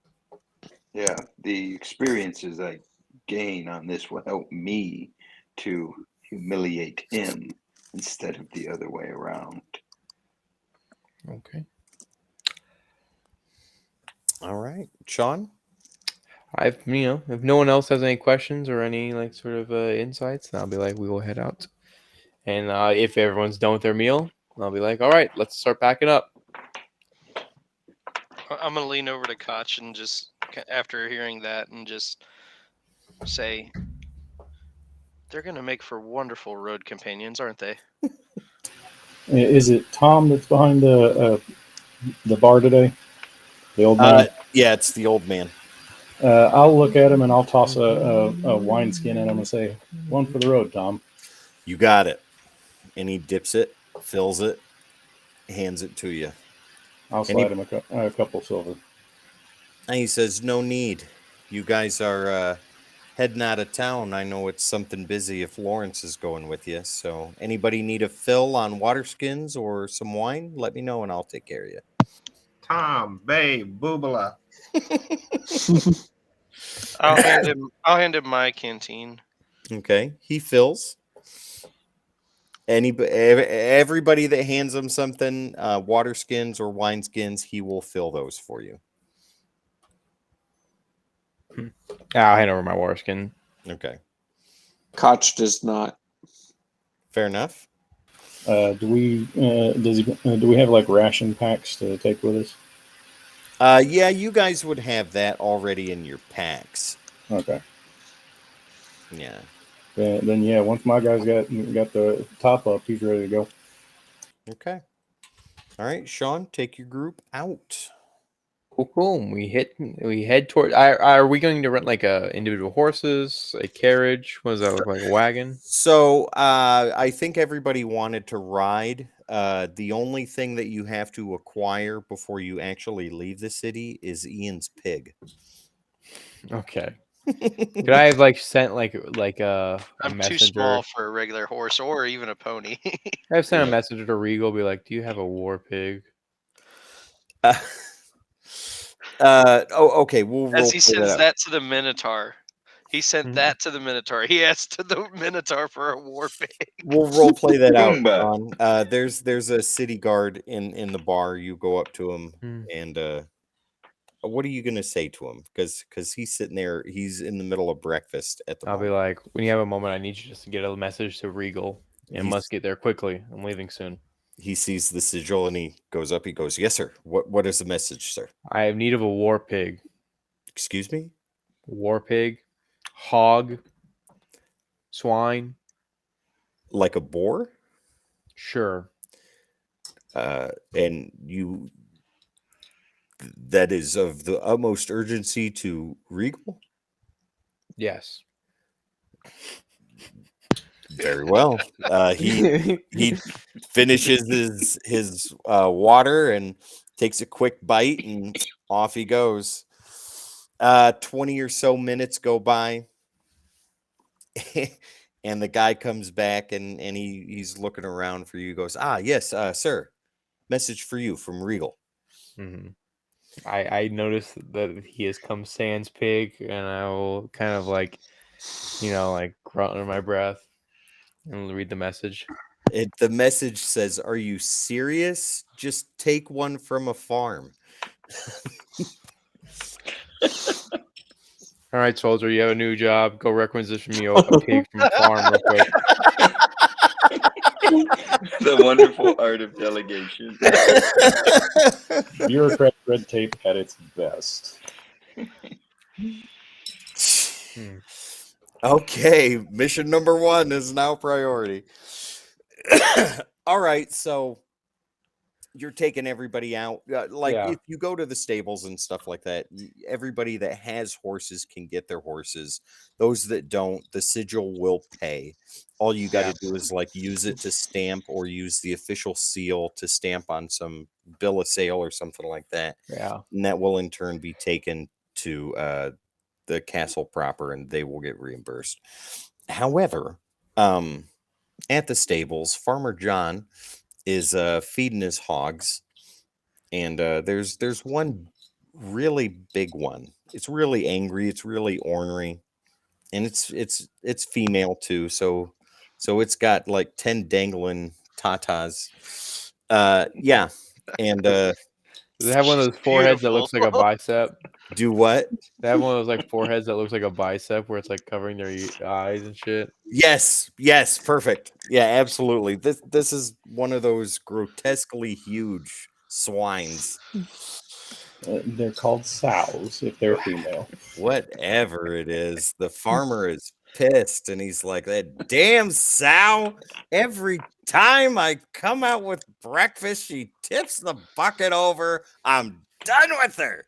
S8: Yeah, the experiences I gain on this will help me to humiliate him instead of the other way around.
S3: Okay.
S1: All right, Sean.
S3: If no one else has any questions or any like sort of insights, then I'll be like, we will head out. And if everyone's done with their meal, I'll be like, all right, let's start packing up.
S6: I'm gonna lean over to Koch and just after hearing that and just say, they're gonna make for wonderful road companions, aren't they?
S2: Is it Tom that's behind the bar today? The old man.
S1: Yeah, it's the old man.
S2: I'll look at him and I'll toss a wineskin at him and say, "One for the road, Tom."
S1: You got it. And he dips it, fills it, hands it to you.
S2: I'll slide him a couple silver.
S1: And he says, "No need. You guys are heading out of town. I know it's something busy if Lawrence is going with you. So anybody need a fill on water skins or some wine? Let me know and I'll take care of you."
S4: Tom, babe, boobala.
S6: I'll hand him my canteen.
S1: Okay. He fills. Everybody that hands him something, water skins or wine skins, he will fill those for you.
S3: I'll hand over my water skin.
S1: Okay.
S5: Koch does not.
S1: Fair enough.
S2: Do we have like ration packs to take with us?
S1: Yeah, you guys would have that already in your packs.
S2: Okay.
S1: Yeah.
S2: Then yeah, once my guy's got the top up, he's ready to go.
S1: Okay. All right, Sean, take your group out.
S3: Cool. We head toward. Are we going to rent like individual horses, a carriage? What does that look like? A wagon?
S1: So I think everybody wanted to ride. The only thing that you have to acquire before you actually leave the city is Ian's pig.
S3: Okay. Could I have like sent like a
S6: I'm
S3: messenger?
S6: too small for a regular horse or even a pony.
S3: I've sent a messenger to Regal, be like, "Do you have a war pig?"
S1: Okay. We'll roll.
S6: As he sends that to the Minotaur. He sent that to the Minotaur. He asked the Minotaur for a war pig.
S1: We'll role play that out,
S8: Boomba.
S1: Sean. There's a city guard in the bar. You go up to him and what are you gonna say to him? Because he's sitting there. He's in the middle of breakfast at the
S3: I'll
S1: moment.
S3: be like, "When you have a moment, I need you just to get a message to Regal and must get there quickly. I'm leaving soon."
S1: He sees the sigil and he goes up. He goes, "Yes, sir. What is the message, sir?"
S3: I have need of a war pig.
S1: Excuse me?
S3: War pig, hog, swine.
S1: Like a boar?
S3: Sure.
S1: And you... That is of the utmost urgency to Regal?
S3: Yes.
S1: Very well. He finishes his water and takes a quick bite and off he goes. 20 or so minutes go by and the guy comes back and he's looking around for you. He goes, yes, sir. Message for you from Regal.
S3: Mm-hmm. I noticed that he has come sans pig, and I will kind of like, like grunt under my breath and read the message.
S1: The message says, "Are you serious? Just take one from a farm."
S3: All right, soldier, you have a new job. Go requisition me a pig from a farm real quick.
S8: The wonderful art of delegation.
S2: Bureaucrat red tape at its best.
S1: Okay, mission number 1 is now priority. All right, so you're taking everybody out. Like
S3: Yeah.
S1: if you go to the stables and stuff like that, everybody that has horses can get their horses. Those that don't, the sigil will pay. All you got to do is like use it to stamp or use the official seal to stamp on some bill of sale or something like that.
S3: Yeah.
S1: And that will in turn be taken to the castle proper and they will get reimbursed. However, at the stables, Farmer John is feeding his hogs, and there's one really big one. It's really angry. It's really ornery, and it's female too. So it's got like 10 dangling tatas. Yeah, and
S3: Does it have one of
S6: She's
S3: those foreheads that looks like a
S6: beautiful.
S3: bicep?
S1: do what?
S3: They have one of those like foreheads that looks like a bicep where it's like covering their eyes and shit.
S1: Yes, perfect. Yeah, absolutely. This is one of those grotesquely huge swines.
S2: They're called sows if they're female.
S1: Whatever it is, the farmer is pissed and he's like, that damn sow. Every time I come out with breakfast, she tips the bucket over. I'm done with her.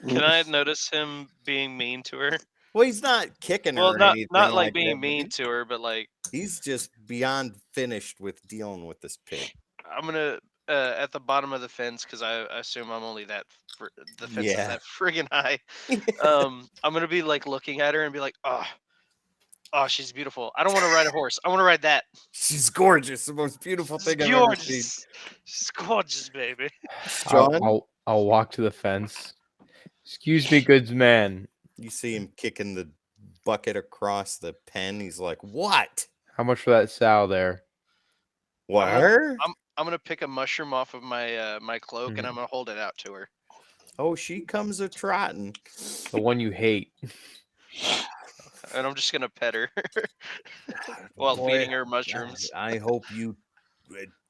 S6: Can I notice him being mean to her?
S1: Well, he's not kicking her
S6: Well,
S1: or
S6: not
S1: anything
S6: like
S1: like
S6: being
S1: that, but
S6: mean to her, but like
S1: he's just beyond finished with dealing with this pig.
S6: I'm gonna at the bottom of the fence because I assume I'm only that the fence is
S1: Yeah.
S6: that friggin' high. I'm gonna be like looking at her and be like, oh, she's beautiful. I don't want to ride a horse. I want to ride that.
S1: She's gorgeous. The most beautiful
S6: She's
S1: thing I've ever seen.
S6: gorgeous. She's gorgeous, baby.
S1: Sean,
S3: I'll walk to the fence. Excuse me, good man.
S1: you see him kicking the bucket across the pen. He's like, "What?
S3: How much for that sow there?
S1: What?
S6: I'm gonna pick a mushroom off of my my cloak and
S3: Mhm.
S6: I'm gonna hold it out to her.
S1: Oh, she comes a trotting."
S3: The one you hate.
S6: And I'm just gonna pet her while
S1: Boy,
S6: feeding her mushrooms.
S1: I hope you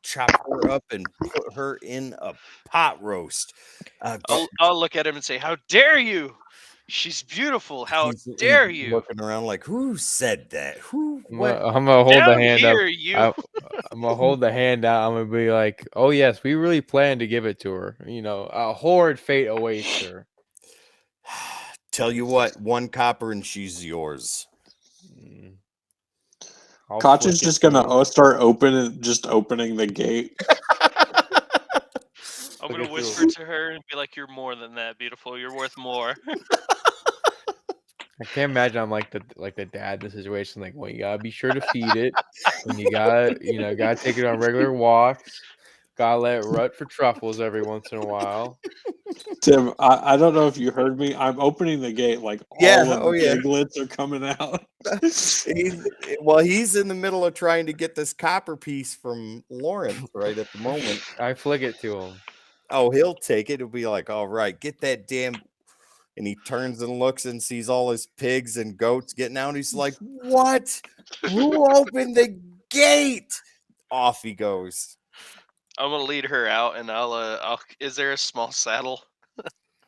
S1: chop her up and put her in a pot roast.
S6: I'll look at him and say, "How dare you? She's beautiful. How
S1: he's
S6: dare you?
S1: looking around like, who said that? Who? What?
S3: I'm gonna hold the
S6: Down
S3: hand
S6: here,
S3: up.
S6: you."
S3: I'm gonna hold the hand out. I'm gonna be like, "Oh yes, we really plan to give it to her. You know, a horrid fate awaits her."
S1: Tell you what, 1 copper and she's yours.
S3: I'll
S5: Koch
S3: flick
S5: is
S3: it
S5: just
S3: to
S5: gonna
S3: him.
S5: start opening the gate.
S6: I'm
S3: Look
S6: gonna
S3: at
S6: whisper to her and be like, "You're more than that, beautiful. You're worth more."
S3: I can't imagine I'm like the dad in the situation. Like, well, you gotta be sure to feed it, and you gotta take it on regular walks. Gotta let it rut for truffles every once in a while.
S5: Tim, I don't know if you heard me. I'm opening the gate like
S1: Yeah,
S5: all of
S1: oh,
S5: the
S1: yeah.
S5: piglets are coming out.
S1: He's in the middle of trying to get this copper piece from Lawrence right at the moment.
S3: I flick it to him.
S1: Oh, he'll take it. He'll be like, all right, get that damn. And he turns and looks and sees all his pigs and goats getting out. He's like, what? Who opened the gate? Off he goes.
S6: I'm gonna lead her out, and I'll. Is there a small saddle?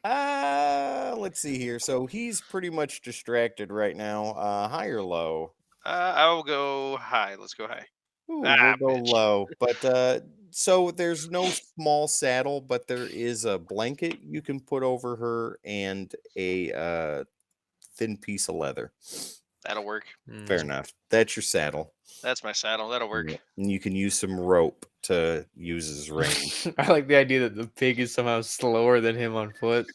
S1: Let's see here. So he's pretty much distracted right now. High or low?
S6: I'll go high. Let's go high.
S1: Ooh,
S6: Ah,
S1: we'll go
S6: bitch.
S1: low. But so there's no small saddle, but there is a blanket you can put over her and a thin piece of leather.
S6: That'll work.
S1: Fair enough. That's your saddle.
S6: That's my saddle. That'll work.
S1: Yeah. And you can use some rope to use as rein.
S3: I like the idea that the pig is somehow slower than him on foot.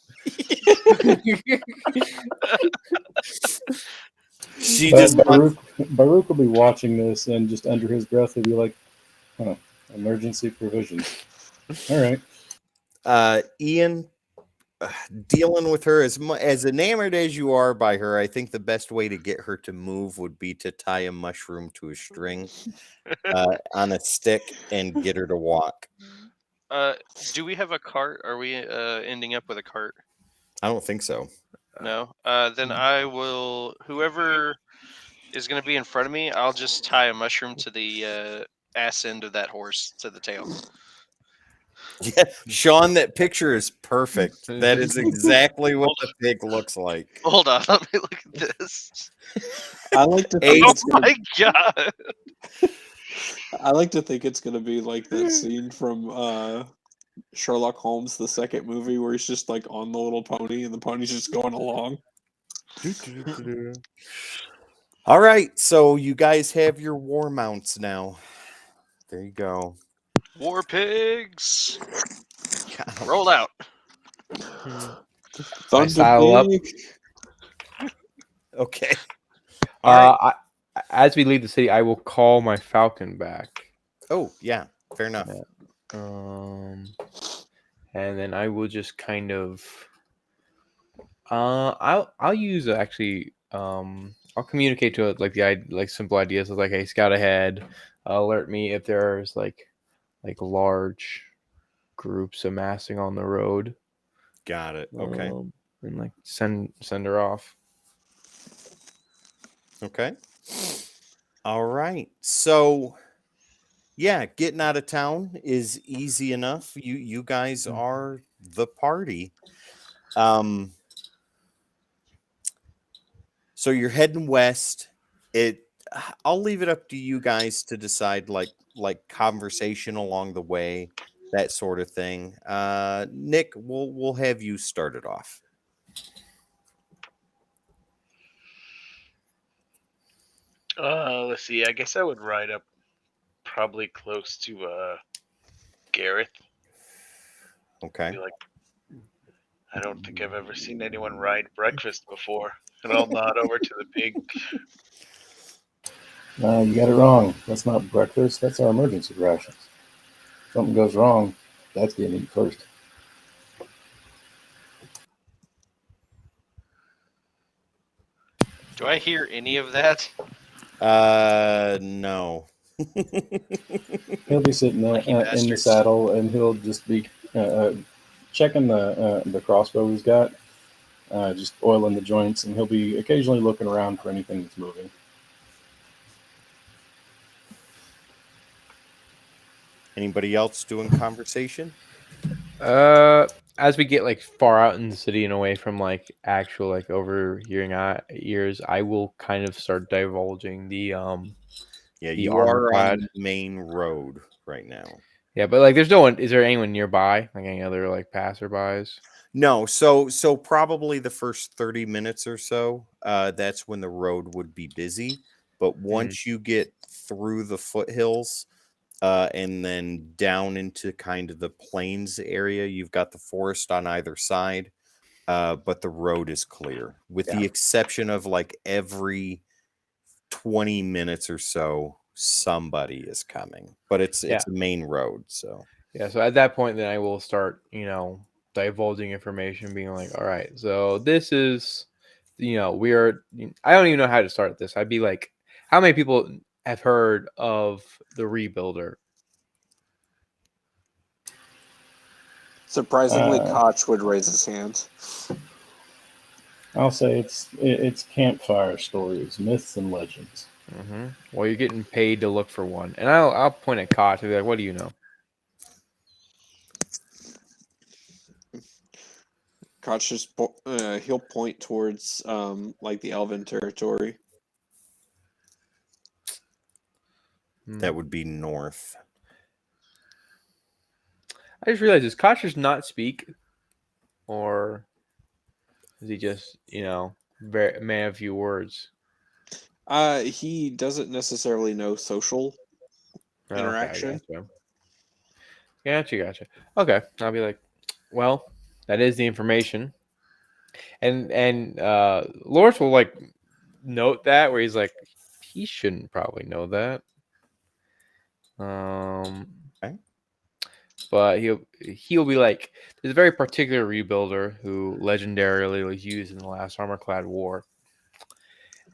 S1: She just
S2: Baruch will be watching this and just under his breath he'll be like, "Oh, emergency provisions." All right.
S1: Ian, dealing with her as enamored as you are by her, I think the best way to get her to move would be to tie a mushroom to a string on a stick and get her to walk.
S6: Do we have a cart? Are we ending up with a cart?
S1: I don't think so.
S6: No. Then I will. Whoever is going to be in front of me, I'll just tie a mushroom to the ass end of that horse to the tail.
S1: Yeah, Sean, that picture is perfect. That is exactly what the pig looks like.
S6: Hold on, let me look at this.
S5: I like to think
S6: Oh
S5: it's gonna,
S6: my god!
S5: I like to think it's gonna be like that scene from Sherlock Holmes, the second movie, where he's just like on the little pony and the pony's just going along.
S1: All right, so you guys have your war mounts now. There you go.
S6: War pigs,
S1: God,
S6: roll out.
S3: I
S5: Thunder
S3: saddle up.
S5: Pig.
S1: okay. All right.
S3: As we leave the city, I will call my falcon back.
S1: Oh, yeah. Fair enough.
S3: And then I will just kind of I'll use actually I'll communicate to it like simple ideas of like, hey, scout ahead, alert me if there's like large groups amassing on the road.
S1: Got it. Okay.
S3: And like send her off.
S1: Okay. All right. So yeah, getting out of town is easy enough. You guys are the party. So you're heading west. I'll leave it up to you guys to decide like conversation along the way, that sort of thing. Nick, we'll have you start it off.
S7: Let's see. I guess I would ride up probably close to Gareth.
S1: Okay.
S7: Be like, I don't think I've ever seen anyone ride breakfast before. And I'll nod over to the pig.
S2: No, you got it wrong. That's not breakfast. That's our emergency rations. If something goes wrong, that's getting eaten first.
S6: Do I hear any of that?
S1: No.
S2: He'll be sitting there
S6: Lucky
S2: in the
S6: bastards.
S2: saddle, and he'll just be checking the crossbow he's got, just oiling the joints, and he'll be occasionally looking around for anything that's moving.
S1: Anybody else doing conversation?
S3: As we get like far out in the city and away from like actual like overhearing ears, I will kind of start divulging the
S1: Yeah,
S3: the
S1: you
S3: armor
S1: are
S3: clad.
S1: on the main road right now.
S3: Yeah, but like there's no one. Is there anyone nearby? Like any other like passerbys?
S1: No, so probably the first 30 minutes or so, that's when the road would be busy. But once you get through the foothills, and then down into kind of the plains area, you've got the forest on either side, but the road is clear, with the exception of like every 20 minutes or so, somebody is coming. But it's a main road, so.
S3: Yeah, so at that point, then I will start, divulging information, being like, all right, so this is, we are, I don't even know how to start this. I'd be like, how many people have heard of the Rebuilder?
S5: Surprisingly, Koch would raise his hand.
S2: I'll say it's campfire stories, myths, and legends.
S3: Mm-hmm. Well, you're getting paid to look for one. And I'll point at Koch and be like, what do you know?
S5: Koch just he'll point towards like the Elven territory.
S1: That would be north.
S3: I just realized, does Koch just not speak? Or is he just, very man of few words?
S5: He doesn't necessarily know social interaction.
S3: Okay, gotcha. Okay, I'll be like, well, that is the information. And Loris will like note that where he's like, he shouldn't probably know that.
S1: Okay.
S3: But he'll be like, there's a very particular rebuilder who legendarily was used in the last armor-clad war,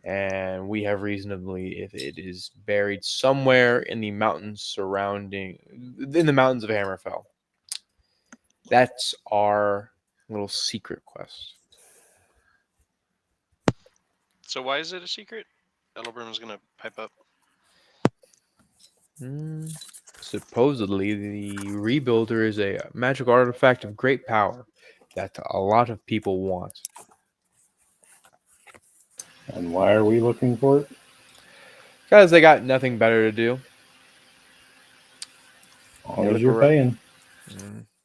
S3: and we have reason to believe if it is buried somewhere in the mountains of Hammerfell. That's our little secret quest.
S6: So why is it a secret? Edelbrim's gonna pipe up.
S3: Supposedly, the Rebuilder is a magical artifact of great power that a lot of people want.
S2: And why are we looking for it?
S3: Because they got nothing better to do.
S2: As long as you're paying.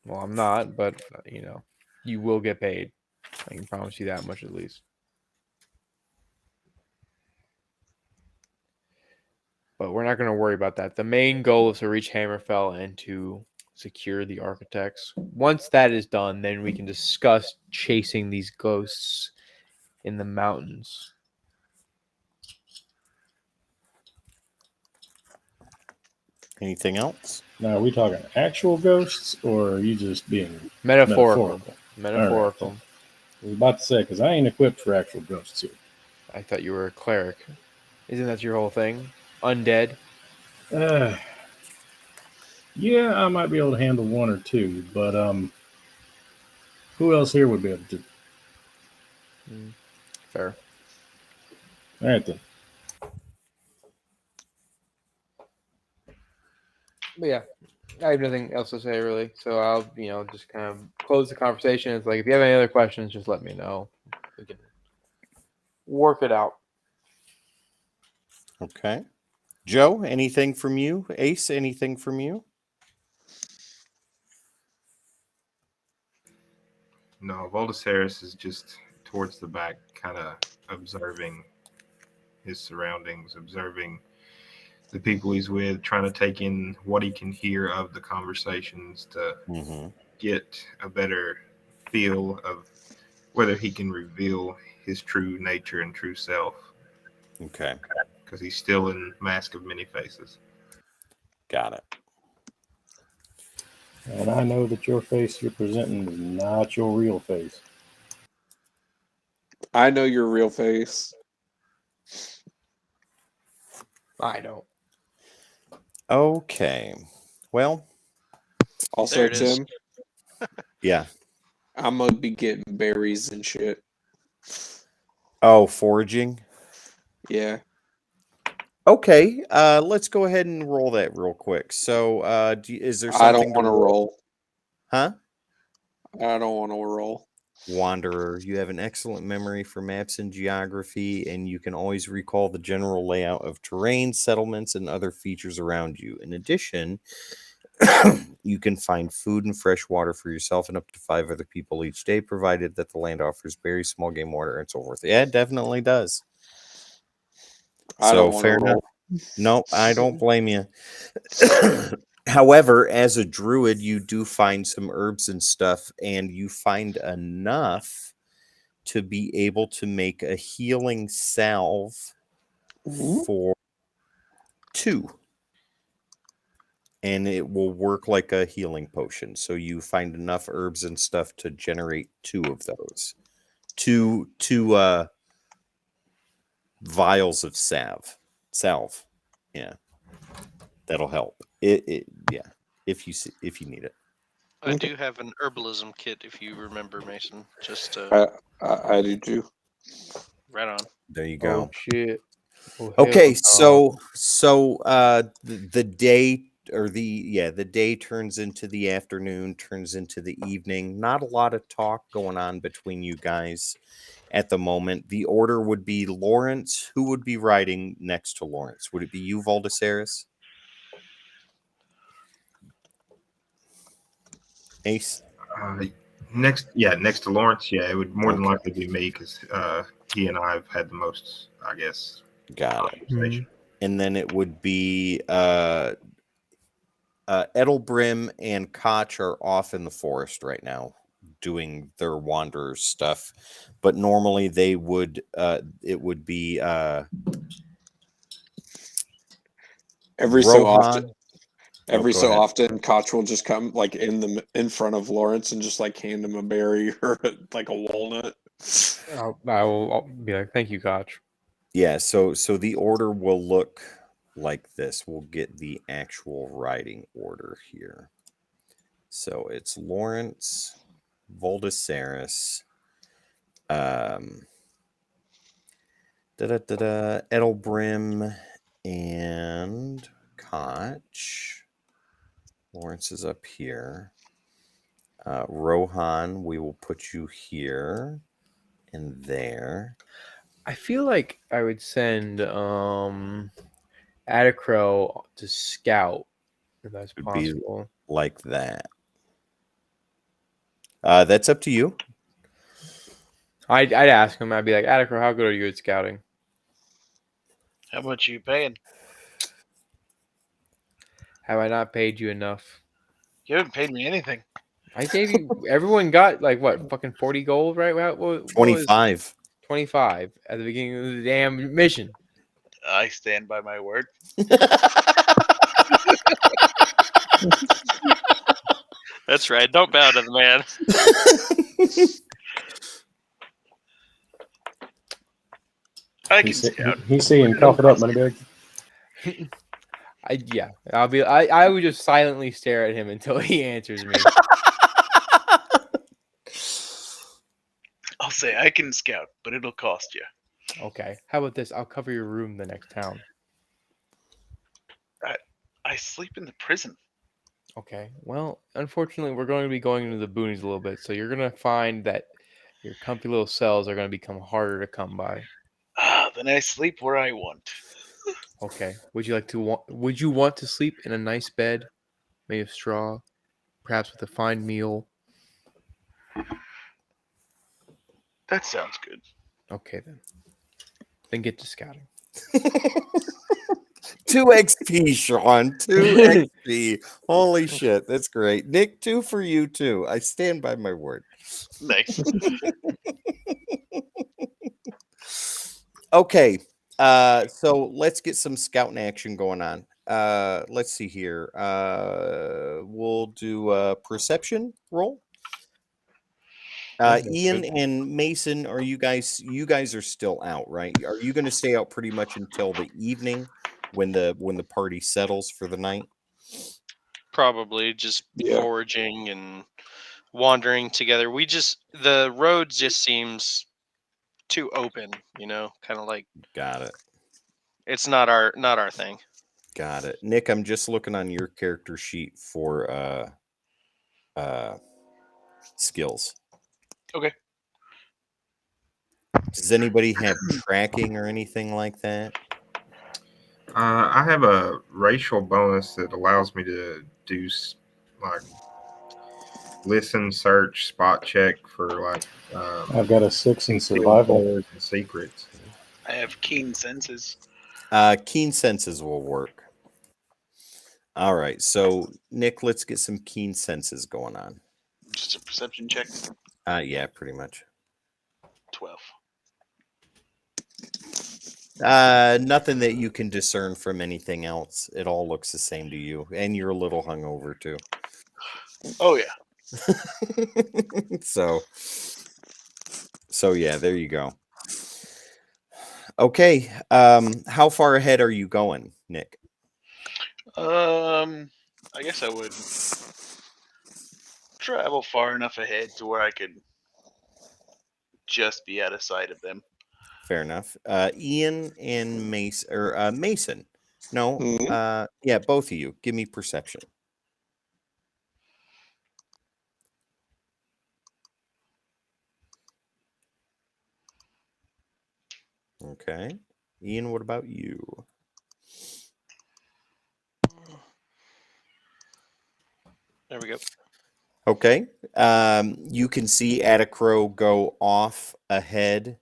S3: Well, I'm not, but you will get paid. I can promise you that much at least. But we're not going to worry about that. The main goal is to reach Hammerfell and to secure the architects. Once that is done, then we can discuss chasing these ghosts in the mountains.
S1: Anything else?
S2: Now, are we talking actual ghosts, or are you just being
S3: Metaphorical.
S2: Metaphorical. Right. I was about to say, because I ain't equipped for actual ghosts here.
S3: I thought you were a cleric. Isn't that your whole thing? Undead?
S2: Yeah, I might be able to handle one or two, but who else here would be able to?
S3: Fair.
S2: All right, then.
S3: But yeah, I have nothing else to say really. So I'll, just kind of close the conversation. It's like, if you have any other questions, just let me know. We can work it out.
S1: Okay. Joe, anything from you? Ace, anything from you?
S4: No, Voltasaurus is just towards the back, kind of observing his surroundings, observing the people he's with, trying to take in what he can hear of the conversations to get a better feel of whether he can reveal his true nature and true self.
S1: Okay.
S4: Because he's still in Mask of Many Faces.
S1: Got it.
S2: And I know that your face you're presenting is not your real face.
S5: I know your real face.
S3: I don't.
S1: Okay. Well.
S5: Also, Tim.
S1: Yeah.
S5: I'm gonna be getting berries and shit.
S1: Oh, foraging?
S5: Yeah.
S1: Okay. Let's go ahead and roll that real quick. So, is there something
S5: I don't want to roll?
S1: Huh?
S5: I don't want to roll.
S1: Wanderer, you have an excellent memory for maps and geography, and you can always recall the general layout of terrain, settlements, and other features around you. In addition, you can find food and fresh water for yourself and up to 5 other people each day, provided that the land offers berries, small game water, and so forth. Yeah, it definitely does.
S5: I don't want to roll.
S1: No, I don't blame you. However, as a druid, you do find some herbs and stuff, and you find enough to be able to make a healing salve for 2. And it will work like a healing potion. So you find enough herbs and stuff to generate 2 of those. Two vials of salve. Yeah. That'll help. Yeah. If you need it.
S6: I do have an herbalism kit, if you remember, Mason. Just
S5: I do too.
S6: Right on.
S1: There you go.
S3: Oh shit.
S1: Okay, so the day or the day turns into the afternoon, turns into the evening. Not a lot of talk going on between you guys at the moment. The order would be Lawrence. Who would be riding next to Lawrence? Would it be you, Voltasaurus? Ace?
S4: Next to Lawrence, it would more than likely be me because he and I have had the most, I guess.
S1: Got it. And then it would be Edelbrim and Koch are off in the forest right now doing their wanderer stuff, but normally they would it would be
S5: every so often Koch will just come like in front of Lawrence and just like hand him a berry or like a walnut.
S3: I'll be like, thank you, Koch.
S1: Yeah, so the order will look like this. We'll get the actual riding order here. So it's Lawrence, Voltasaurus, Edelbrim, and Koch. Lawrence is up here. Rohan, we will put you here and there.
S3: I feel like I would send Adacro to scout If that's
S1: Would be
S3: possible.
S1: like that. That's up to you.
S3: I'd ask him. I'd be like, Atticro, how good are you at scouting?
S7: How much are you paying?
S3: Have I not paid you enough?
S7: You haven't paid me anything.
S3: I gave you. Everyone got like what? Fucking 40 gold, right? What was
S1: 25.
S3: 25 at the beginning of the damn mission?
S7: I stand by my word.
S6: That's right. Don't bow to the man.
S7: I can
S2: He's,
S7: scout.
S2: he's saying, cough it up, Moneybag.
S3: I would just silently stare at him until he answers me.
S7: I'll say I can scout, but it'll cost you.
S3: Okay. How about this? I'll cover your room the next town.
S7: I sleep in the prison.
S3: Okay. Well, unfortunately, we're going to be going into the boonies a little bit, so you're going to find that your comfy little cells are going to become harder to come by.
S7: Then I sleep where I want.
S3: Okay. Would you want to sleep in a nice bed made of straw, perhaps with a fine meal?
S7: That sounds good.
S3: Okay then. Then get to scouting.
S1: 2 XP, Sean. 2 XP. Holy shit. That's great. Nick, 2 for you, too. I stand by my word.
S7: Nice.
S1: Okay. So let's get some scouting action going on. Let's see here. We'll do a perception roll. Ian and Mason, are you guys are still out, right? Are you going to stay out pretty much until the evening when the party settles for the night?
S6: Probably just
S5: Yeah.
S6: foraging and wandering together. The road just seems too open, kind of like
S1: Got it.
S6: it's not our thing.
S1: Got it. Nick, I'm just looking on your character sheet for skills.
S7: Okay.
S1: Does anybody have tracking or anything like that?
S4: I have a racial bonus that allows me to do like listen, search, spot check for like.
S2: I've got a 6 in
S4: concealed
S2: survival.
S4: doors and secrets.
S7: I have keen senses.
S1: Keen senses will work. All right, so Nick, let's get some keen senses going on.
S7: Just a perception check.
S1: Yeah, pretty much.
S7: 12.
S1: Nothing that you can discern from anything else. It all looks the same to you, and you're a little hungover too.
S7: Oh yeah.
S1: So yeah, there you go. Okay, how far ahead are you going, Nick?
S7: I guess I would travel far enough ahead to where I could just be out of sight of them.
S1: Fair enough. Ian and Mason. No,
S5: Mhm.
S1: yeah, both of you. Give me perception. Okay. Ian, what about you?
S6: There we go.
S1: Okay. You can see Atticro go off ahead.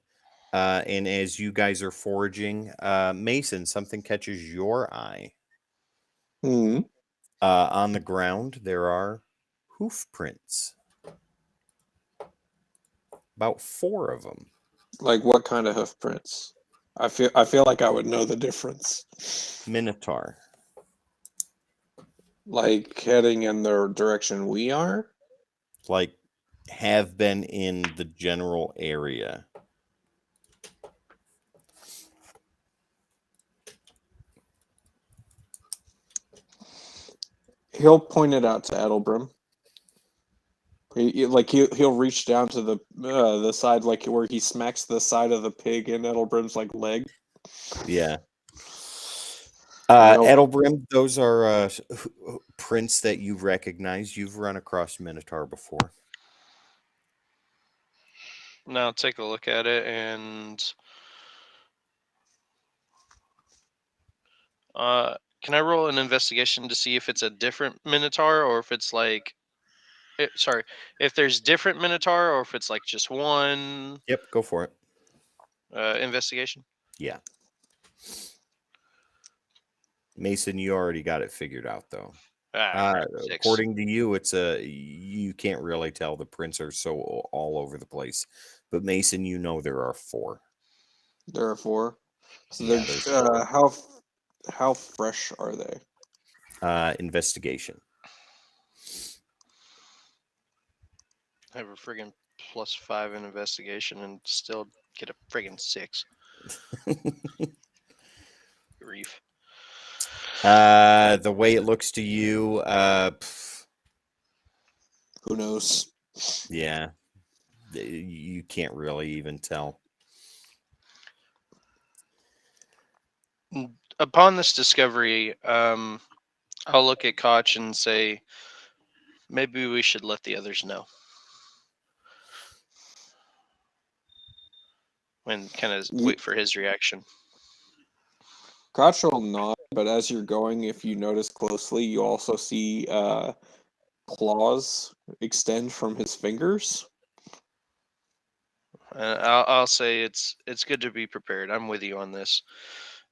S1: And as you guys are foraging, Mason, something catches your eye.
S5: Mhm.
S1: On the ground, there are hoof prints. About 4 of them.
S5: Like what kind of hoof prints? I feel like I would know the difference.
S1: Minotaur.
S5: Like heading in the direction we are?
S1: Like, have been in the general area.
S5: He'll point it out to Edelbrim. He'll reach down to the side like where he smacks the side of the pig in Edelbrim's like leg.
S1: Yeah.
S5: Nope.
S1: Edelbrim, those are prints that you recognize. You've run across Minotaur before.
S6: Now take a look at it and Can I roll an investigation to see if it's a different Minotaur or if it's like, sorry, if there's different Minotaur or if it's like just one
S1: Yep, go for it.
S6: investigation?
S1: Yeah. Mason, you already got it figured out, though.
S6: Right, 6.
S1: According to you, you can't really tell. The prints are so all over the place. But Mason, you know there are 4.
S5: There are 4. So
S1: Yeah,
S5: they're
S1: there's 4.
S5: how fresh are they?
S1: Investigation.
S6: I have a friggin' +5 in investigation and still get a friggin' 6. Grief.
S1: The way it looks to you,
S5: Who knows?
S1: yeah, you can't really even tell.
S6: Upon this discovery, I'll look at Koch and say, maybe we should let the others know. And kind of wait for his reaction.
S5: Koch will not, but as you're going, if you notice closely, you also see claws extend from his fingers.
S6: I'll say it's good to be prepared. I'm with you on this,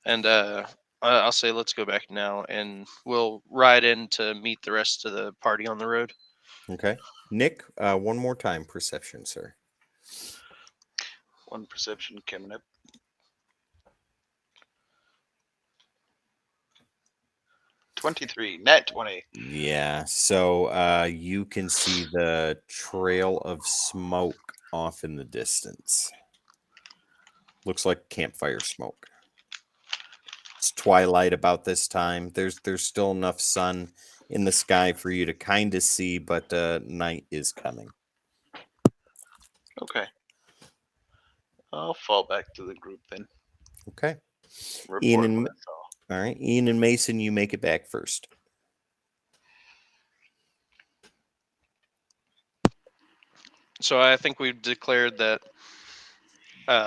S6: and I'll say let's go back now, and we'll ride in to meet the rest of the party on the road.
S1: Okay, Nick, one more time, perception, sir.
S7: 1 perception coming up. 23, net 20.
S1: Yeah, so you can see the trail of smoke off in the distance. Looks like campfire smoke. It's twilight about this time. There's still enough sun in the sky for you to kind of see, but night is coming.
S7: Okay. I'll fall back to the group then.
S1: Okay.
S7: Report
S1: and
S7: what I saw.
S1: All right, Ian and Mason, you make it back first.
S6: So I think we've declared that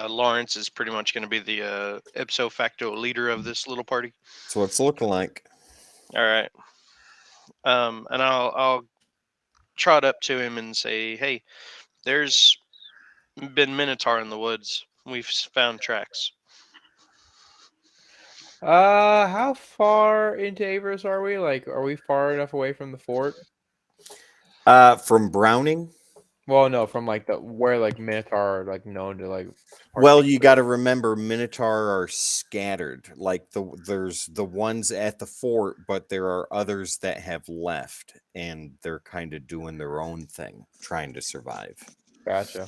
S6: Lawrence is pretty much going to be the ipso facto leader of this little party.
S1: That's what it's looking like.
S6: All right. And I'll trot up to him and say, "Hey, there's been Minotaur in the woods. We've found tracks."
S3: How far into Avers are we? Like, are we far enough away from the fort?
S1: From Browning.
S3: Well, no, from like where like Minotaur are like known to like.
S1: Well, you got to remember, Minotaur are scattered. Like there's the ones at the fort, but there are others that have left, and they're kind of doing their own thing, trying to survive.
S3: Gotcha.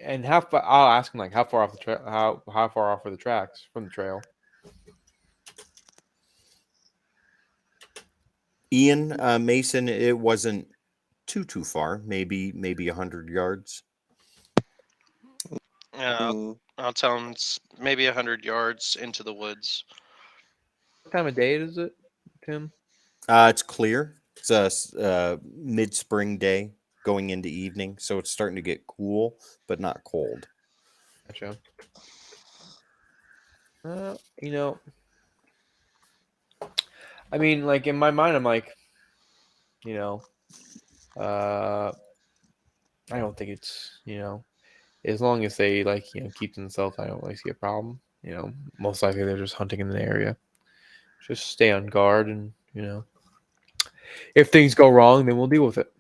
S3: And how far? I'll ask him like how far off the trail? How far off are the tracks from the trail?
S1: Ian, Mason, it wasn't too far. Maybe 100 yards.
S6: Yeah, I'll tell him it's maybe 100 yards into the woods.
S3: What time of day is it, Tim?
S1: It's clear. It's a mid-spring day going into evening, so it's starting to get cool, but not cold.
S3: Gotcha. You know, I mean, like in my mind, I'm like, you know, I don't think it's, as long as they like, keep themselves, I don't really see a problem. Most likely they're just hunting in the area. Just stay on guard, and if things go wrong, then we'll deal with it.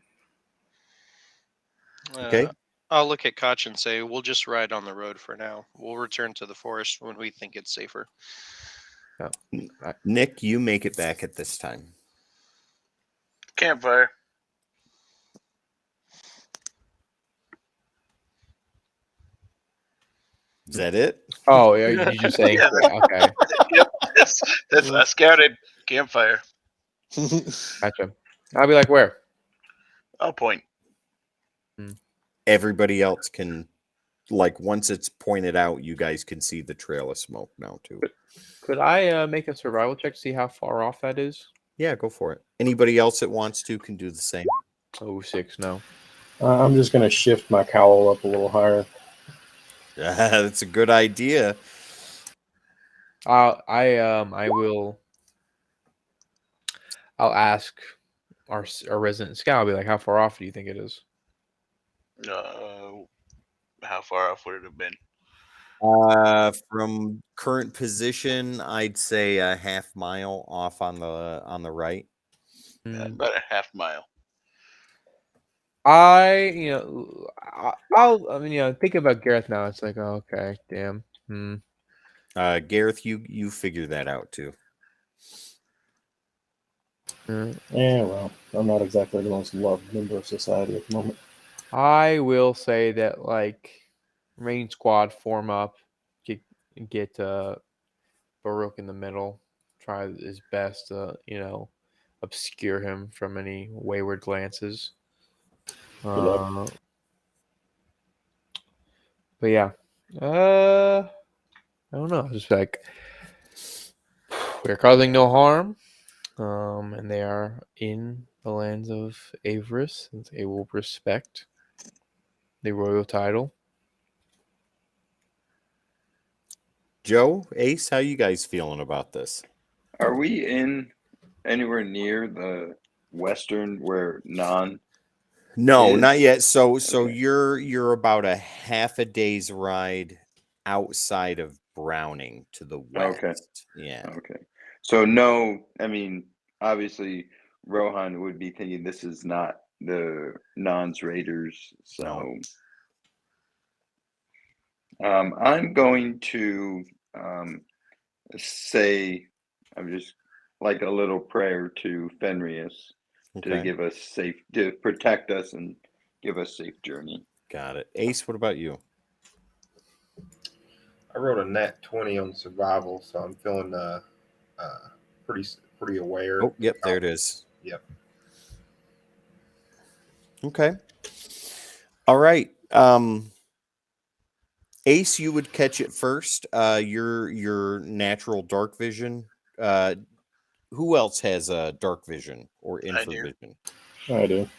S1: Okay.
S6: I'll look at Koch and say, we'll just ride on the road for now. We'll return to the forest when we think it's safer.
S1: Nick, you make it back at this time.
S7: Campfire.
S1: Is that it?
S3: Oh, yeah, you just saying? Okay.
S7: Yep, that's I scouted. Campfire.
S3: Gotcha. I'll be like, where?
S7: I'll point.
S1: Everybody else can, like, once it's pointed out, you guys can see the trail of smoke now too.
S3: Could I make a survival check to see how far off that is?
S1: Yeah, go for it. Anybody else that wants to can do the same.
S3: Oh, 6, no.
S2: I'm just going to shift my cowl up a little higher.
S1: That's a good idea.
S3: I will. I'll ask our resident scout. I'll be like, how far off do you think it is?
S7: How far off would it have been?
S1: From current position, I'd say a half mile off on the right.
S3: Mm,
S7: About a half mile.
S3: I mean, think about Gareth now. It's like, oh, okay, damn.
S1: Gareth, you figure that out too.
S2: Yeah, well, I'm not exactly the most loved member of society at the moment.
S3: I will say that like main squad form up, get Baruch in the middle, try his best to obscure him from any wayward glances.
S2: Good luck.
S3: But yeah, I don't know. Just like we're causing no harm, and they are in the lands of Averis, and they will respect the royal title.
S1: Joe, Ace, how you guys feeling about this?
S8: Are we in anywhere near the western where non?
S1: No,
S8: is?
S1: not yet. So
S8: Okay.
S1: you're about a half a day's ride outside of Browning to the
S8: Okay.
S1: west. Yeah.
S8: Okay. So no, I mean, obviously Rohan would be thinking this is not the Non's Raiders. So I'm going to say I'm just like a little prayer to Fenrius to
S1: Okay.
S8: give us to protect us and give us safe journey.
S1: Got it. Ace, what about you?
S4: I rolled a nat 20 on survival, so I'm feeling pretty aware.
S1: Oh, yep, there it is.
S4: Yep.
S1: Okay. All right. Ace, you would catch it first. Your natural dark vision. Who else has dark vision or
S7: I do.
S1: infravision?
S2: I do.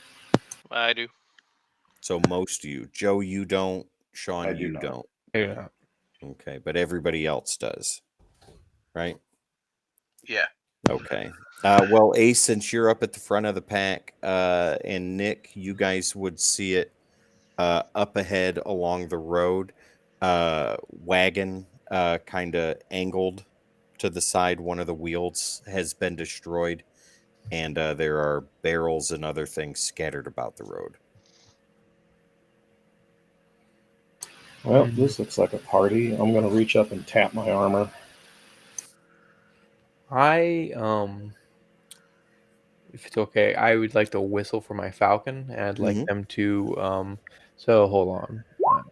S6: I do.
S1: So most of you. Joe, you don't. Sean,
S8: I do
S1: you
S8: not.
S1: don't.
S3: Yeah.
S1: Okay, but everybody else does, right?
S7: Yeah.
S1: Okay. Well, Ace, since you're up at the front of the pack, and Nick, you guys would see it up ahead along the road. Wagon kind of angled to the side. One of the wheels has been destroyed, and there are barrels and other things scattered about the road.
S2: Well, this looks like a party. I'm going to reach up and tap my armor.
S3: If it's okay, I would like to whistle for my falcon, and I'd like
S1: Mhm.
S3: them to. So hold on.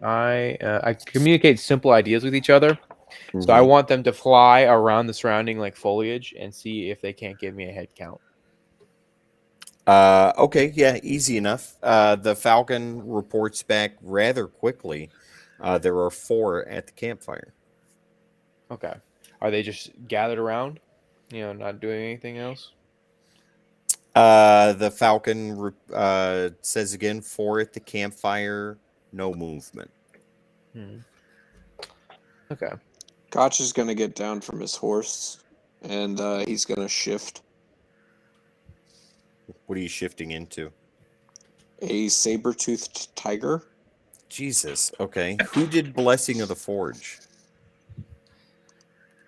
S3: I communicate simple ideas with each other. So I
S1: Mhm.
S3: want them to fly around the surrounding like foliage and see if they can't give me a head count.
S1: Okay, yeah, easy enough. The Falcon reports back rather quickly. There are 4 at the campfire.
S3: Okay. Are they just gathered around? Not doing anything else?
S1: The Falcon says again, 4 at the campfire, no movement.
S3: Okay.
S5: Gotch is gonna get down from his horse, and he's gonna shift
S1: What are you shifting into?
S5: a saber-toothed tiger.
S1: Jesus. Okay. Who did Blessing of the Forge?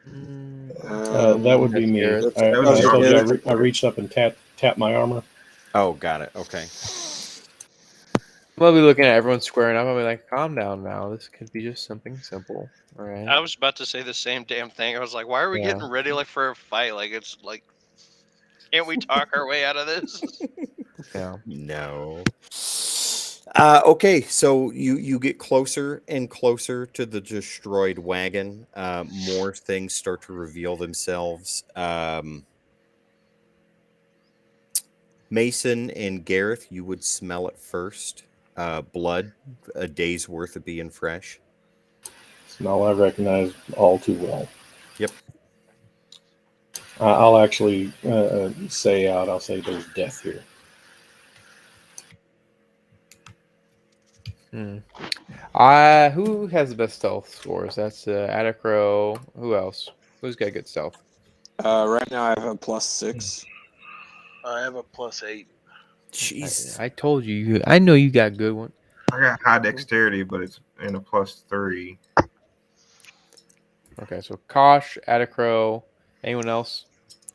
S2: That would be
S3: That's
S2: me.
S3: Garrett.
S2: I
S4: was
S2: told you
S4: Garrett.
S2: I reached up and tapped my armor.
S1: Oh, got it. Okay.
S3: We'll be looking at everyone squaring up. I'll be like, calm down now. This could be just something simple. All right.
S6: I was about to say the same damn thing. I was like, why are we
S3: Yeah.
S6: getting ready like for a fight? Like it's like, can't we talk our way out of this?
S3: Yeah.
S1: No. Okay, so you get closer and closer to the destroyed wagon. More things start to reveal themselves. Mason and Gareth, you would smell it first. Blood, a day's worth of being fresh.
S2: Smell I recognize all too well.
S1: Yep.
S2: I'll actually say out. I'll say there's death here.
S3: Who has the best stealth scores? That's Atacro. Who else? Who's got good stealth?
S5: Right now I have a +6.
S7: I have a +8.
S1: Jesus.
S3: I told you. I know you got a good one.
S4: I got high dexterity, but it's in a +3.
S3: Okay, so Kosh, Atacro, anyone else?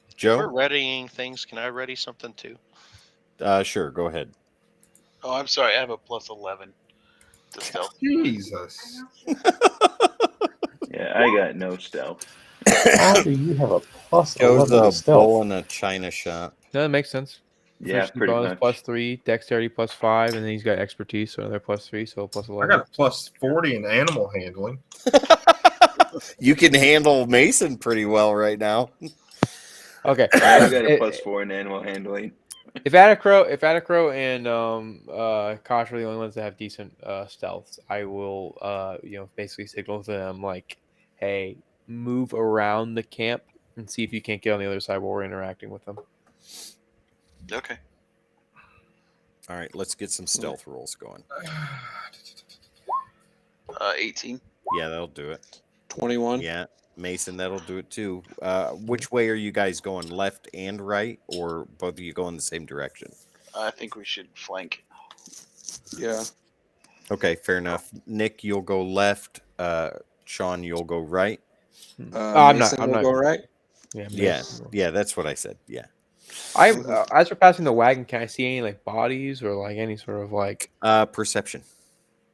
S6: If we're
S1: Joe?
S6: readying things, can I ready something too?
S1: Sure, go ahead.
S7: Oh, I'm sorry. I have a +11 to stealth.
S4: Jesus.
S8: Yeah, I got no stealth.
S2: How do you have a plus
S1: Joe's
S2: 11 to
S1: a
S2: stealth?
S1: bull in a china shop.
S3: No, that makes sense.
S8: Yeah,
S3: Proficiency
S8: pretty
S3: bonus
S8: much.
S3: +3, dexterity +5, and then he's got expertise, so another +3, so
S4: I
S3: +11.
S4: got a +40 in animal handling.
S1: You can handle Mason pretty well right now.
S3: Okay.
S8: I've got a +4 in animal handling.
S3: If Atacro and Kosh are the only ones that have decent stealths, I will basically signal to them like, hey, move around the camp and see if you can't get on the other side while we're interacting with them.
S7: Okay.
S1: All right, let's get some stealth rolls going.
S7: 18.
S1: Yeah, that'll do it.
S5: 21.
S1: Yeah, Mason, that'll do it too. Which way are you guys going? Left and right, or both of you go in the same direction?
S7: I think we should flank.
S5: Yeah.
S1: Okay, fair enough. Nick, you'll go left. Sean, you'll go right.
S3: I'm
S5: Mason
S3: not.
S5: will go right.
S3: Yeah,
S1: Yeah,
S3: Mason.
S1: yeah, that's what I said. Yeah.
S3: As we're passing the wagon, can I see any like bodies or like any sort of like?
S1: Perception.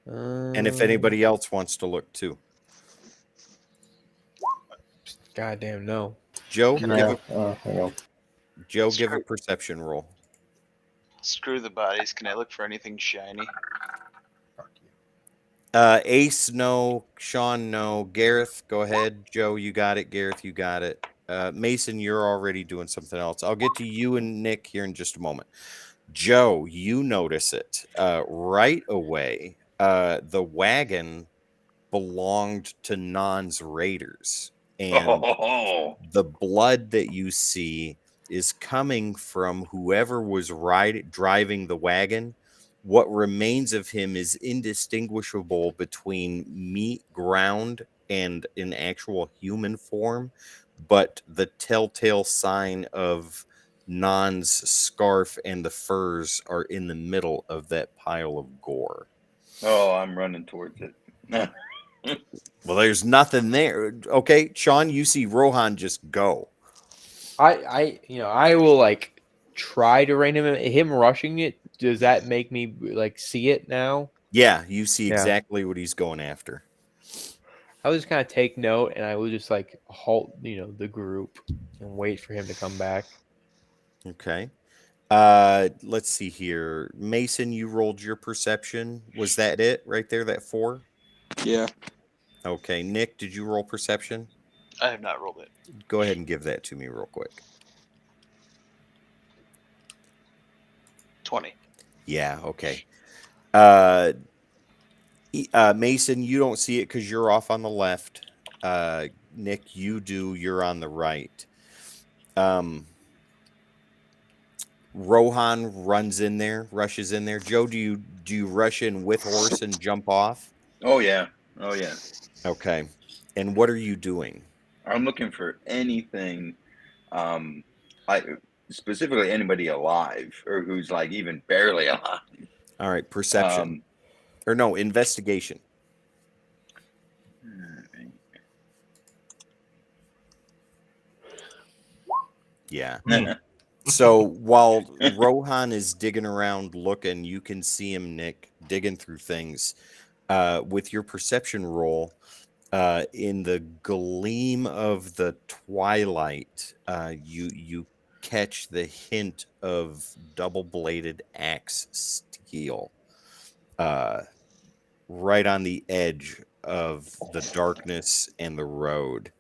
S1: And if anybody else wants to look too.
S3: Goddamn no.
S1: Joe,
S2: Yeah, hang on.
S1: give a perception roll.
S7: Screw the bodies. Can I look for anything shiny?
S1: Ace, no. Sean, no. Gareth, go ahead. Joe, you got it. Gareth, you got it. Mason, you're already doing something else. I'll get to you and Nick here in just a moment. Joe, you notice it right away. The wagon belonged to Non's raiders, and the blood that you see is coming from whoever was driving the wagon. What remains of him is indistinguishable between meat ground and an actual human form, but the telltale sign of Non's scarf and the furs are in the middle of that pile of gore.
S8: Oh, I'm running towards it.
S1: Well, there's nothing there. Okay, Sean, you see Rohan just go.
S3: I will like try to rein him in. Him rushing it, does that make me like see it now?
S1: Yeah, you see
S3: Yeah.
S1: exactly what he's going after.
S3: I'll just kind of take note and I will just like halt, the group and wait for him to come back.
S1: Okay. Let's see here. Mason, you rolled your perception. Was that it right there, that 4?
S5: Yeah.
S1: Okay. Nick, did you roll perception?
S7: I have not rolled it.
S1: Go ahead and give that to me real quick.
S7: 20.
S1: Yeah, okay. Mason, you don't see it because you're off on the left. Nick, you do. You're on the right. Rohan rushes in there. Joe, do you rush in with horse and jump off?
S8: Oh yeah.
S1: Okay. And what are you doing?
S8: I'm looking for anything, I specifically anybody alive or who's like even barely alive.
S1: All right, perception. Or no, investigation. Yeah. So while Rohan is digging around looking, you can see him, Nick, digging through things. With your perception roll, in the gleam of the twilight, you catch the hint of double-bladed axe steel right on the edge of the darkness and the road.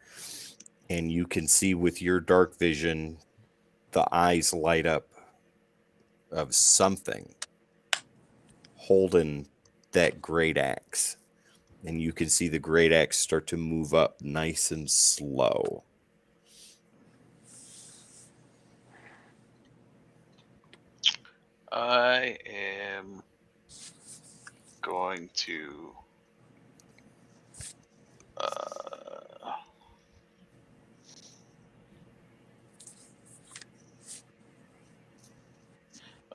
S1: And you can see with your dark vision, the eyes light up of something holding that great axe. And you can see the great axe start to move up nice and slow.
S7: I am going to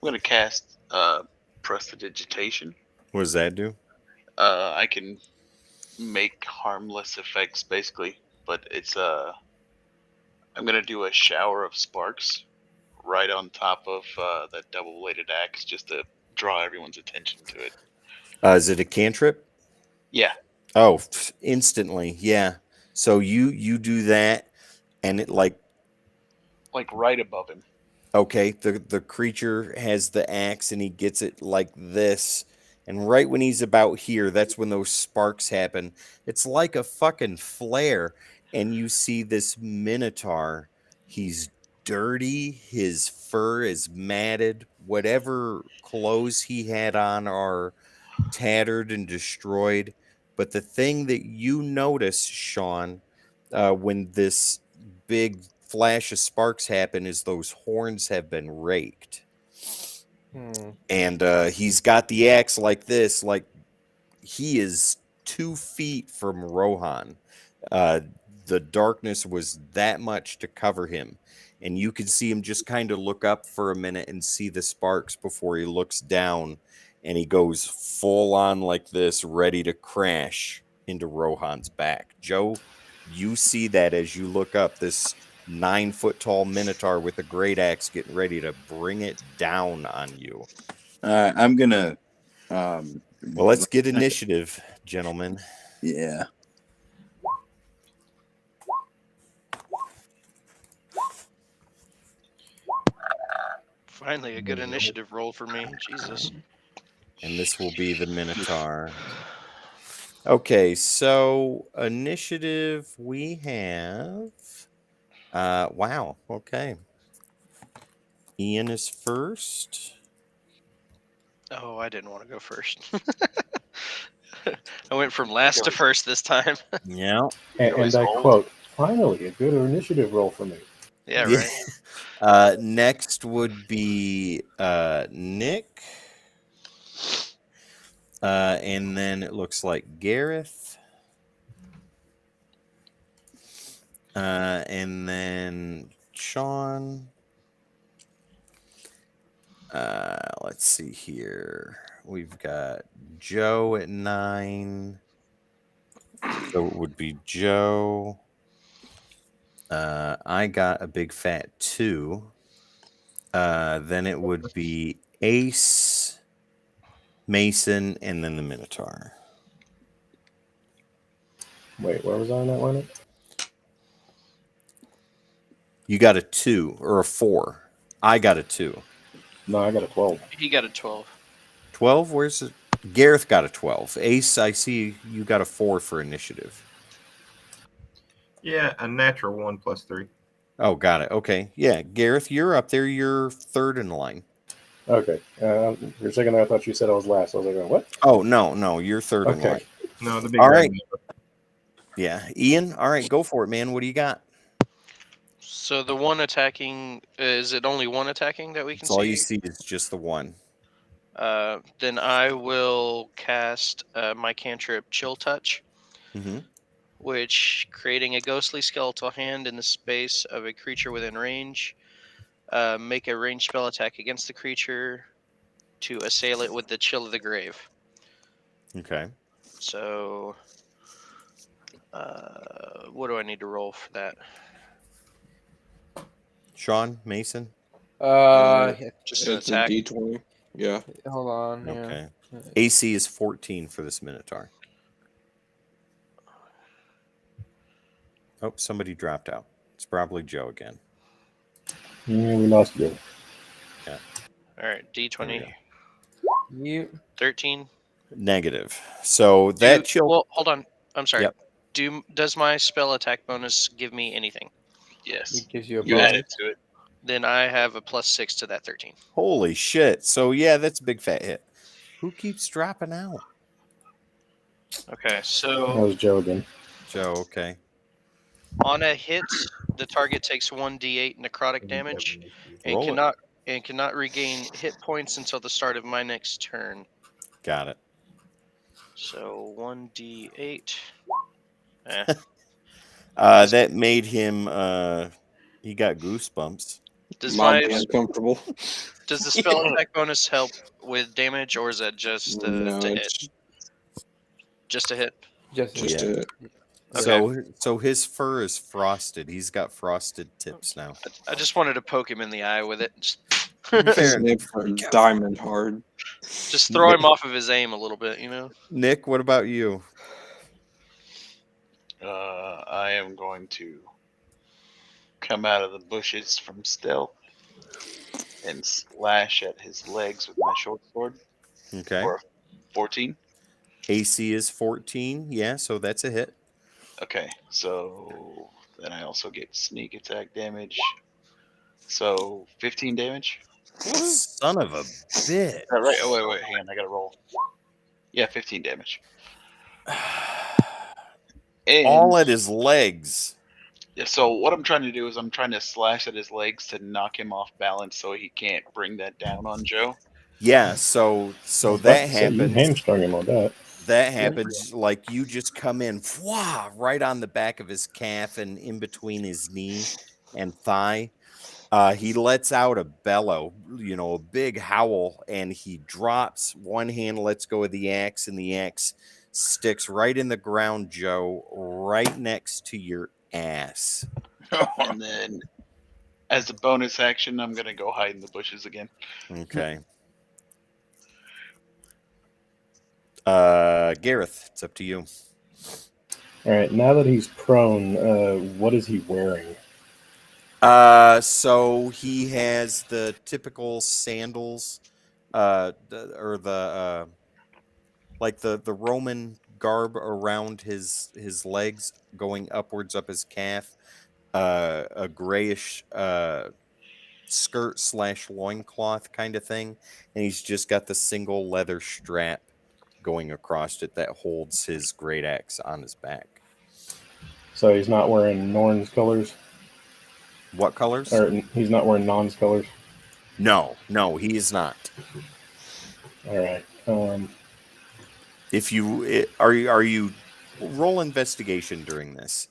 S7: gonna cast prestidigitation.
S1: What does that do?
S7: I can make harmless effects basically, but it's I'm gonna do a shower of sparks right on top of that double-bladed axe just to draw everyone's attention to it.
S1: Is it a cantrip?
S7: Yeah.
S1: Oh, instantly, yeah. So you do that, and it like
S7: right above him.
S1: okay, the creature has the axe and he gets it like this, and right when he's about here, that's when those sparks happen. It's like a fucking flare, and you see this minotaur. He's dirty, his fur is matted, whatever clothes he had on are tattered and destroyed. But the thing that you notice, Sean, when this big flash of sparks happen, is those horns have been raked. And he's got the axe like this, like he is 2 feet from Rohan. The darkness was that much to cover him. And you can see him just kind of look up for a minute and see the sparks before he looks down, and he goes full on like this, ready to crash into Rohan's back. Joe, you see that as you look up, this 9-foot tall minotaur with a great axe getting ready to bring it down on you.
S9: I'm gonna.
S1: Well, let's get initiative, gentlemen.
S9: Yeah.
S6: Finally, a good initiative roll for me. Jesus.
S1: And this will be the Minotaur. Okay, so initiative we have. Wow. Okay. Ian is first.
S6: Oh, I didn't want to go first. I went from last to first this time.
S1: Yeah.
S2: And I quote, finally, a good initiative roll for me.
S6: Yeah, right.
S1: Next would be Nick. And then it looks like Gareth. And then Sean. Let's see here. We've got Joe at 9. So it would be Joe. I got a big fat 2. Then it would be Ace, Mason, and then the Minotaur.
S2: Wait, where was I on that lineup?
S1: You got a 2 or a 4. I got a 2.
S2: No, I got a 12.
S6: He got a 12.
S1: 12? Where's it? Gareth got a 12. Ace, I see you got a 4 for initiative.
S4: Yeah, a natural 1 plus 3.
S1: Oh, got it. Okay. Yeah, Gareth, you're up there. You're third in line.
S2: Okay. For a second there, I thought you said I was last. I was like, what?
S1: Oh, no. You're third in
S2: Okay.
S1: line.
S4: No, the big
S1: All
S4: red
S1: right.
S4: number.
S1: Yeah. Ian, all right, go for it, man. What do you got?
S6: So the one attacking, is it only one attacking that we can
S1: That's all you
S6: see?
S1: see is just the one.
S6: Then I will cast my cantrip Chill Touch,
S1: Mm-hmm.
S6: which creating a ghostly skeletal hand in the space of a creature within range. Make a ranged spell attack against the creature to assail it with the Chill of the Grave.
S1: Okay.
S6: So, what do I need to roll for that?
S1: Sean, Mason?
S6: Just an
S5: It's
S6: attack.
S5: a D20. Yeah.
S3: Hold on.
S1: Okay.
S3: Yeah.
S1: AC is 14 for this Minotaur. Oh, somebody dropped out. It's probably Joe again.
S2: Yeah, we lost you.
S1: Yeah.
S6: All right, D20.
S3: You
S6: 13.
S1: Negative. So that chill.
S6: Well, hold on. I'm sorry.
S1: Yep.
S6: Does my spell attack bonus give me anything?
S7: Yes.
S3: it gives you a
S7: You
S3: bonus.
S7: added to it.
S6: Then I have a +6 to that 13.
S1: Holy shit. So yeah, that's a big fat hit. Who keeps dropping out?
S6: Okay,
S2: That
S6: so
S2: was Joe again.
S1: Joe, okay.
S6: on a hit, the target takes 1d8 necrotic damage and
S1: Roll it.
S6: cannot regain hit points until the start of my next turn.
S1: Got it.
S6: So 1d8.
S1: That made him he got goosebumps.
S6: Does
S5: Mildly
S6: my
S5: uncomfortable.
S6: Does the spell attack bonus help with damage, or is that just
S5: No,
S6: to hit?
S5: it's
S6: Just a hit.
S3: Just
S5: just
S1: Yeah.
S5: a
S1: So his fur is frosted. He's got frosted tips now.
S6: I just wanted to poke him in the eye with it. Just,
S1: Fair enough.
S5: snip for diamond hard.
S6: just throw him off of his aim a little bit, you know.
S1: Nick, what about you?
S7: I am going to come out of the bushes from stealth and slash at his legs with my short sword
S1: Okay.
S7: for 14.
S1: AC is 14. Yeah, so that's a hit.
S7: Okay, so then I also get sneak attack damage. So 15 damage.
S1: Son of a bitch.
S7: Is that right? Oh wait, hang on, I gotta roll. Yeah, 15 damage. And
S1: All at his legs.
S7: yeah, so what I'm trying to do is I'm trying to slash at his legs to knock him off balance so he can't bring that down on Joe.
S1: Yeah, so
S2: I was about
S1: that
S2: to say, you
S1: happens.
S2: hamstrung him on that.
S1: That happens like you just come in right on the back of his calf and in between his knee and thigh. He lets out a bellow, a big howl, and he drops one hand, lets go of the axe, and the axe sticks right in the ground, Joe, right next to your ass.
S7: And then as a bonus action, I'm gonna go hide in the bushes again.
S1: Okay. Gareth, it's up to you.
S2: All right, now that he's prone, what is he wearing?
S1: So he has the typical sandals, or the like the Roman garb around his legs, going upwards up his calf. A grayish skirt / loincloth kind of thing, and he's just got the single leather strap going across it that holds his great axe on his back.
S2: So he's not wearing Norn's colors?
S1: What colors?
S2: Or he's not wearing Non's colors?
S1: No, he is not.
S2: All right.
S1: If you are you roll investigation during this?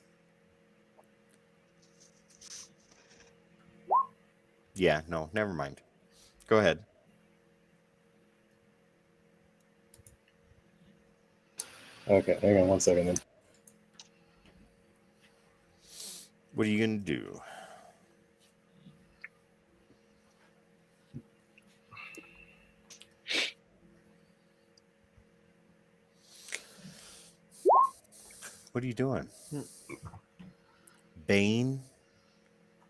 S1: Yeah, no, never mind. Go ahead.
S2: Okay, hang on one second then.
S1: What are you gonna do? What are you doing? Bane?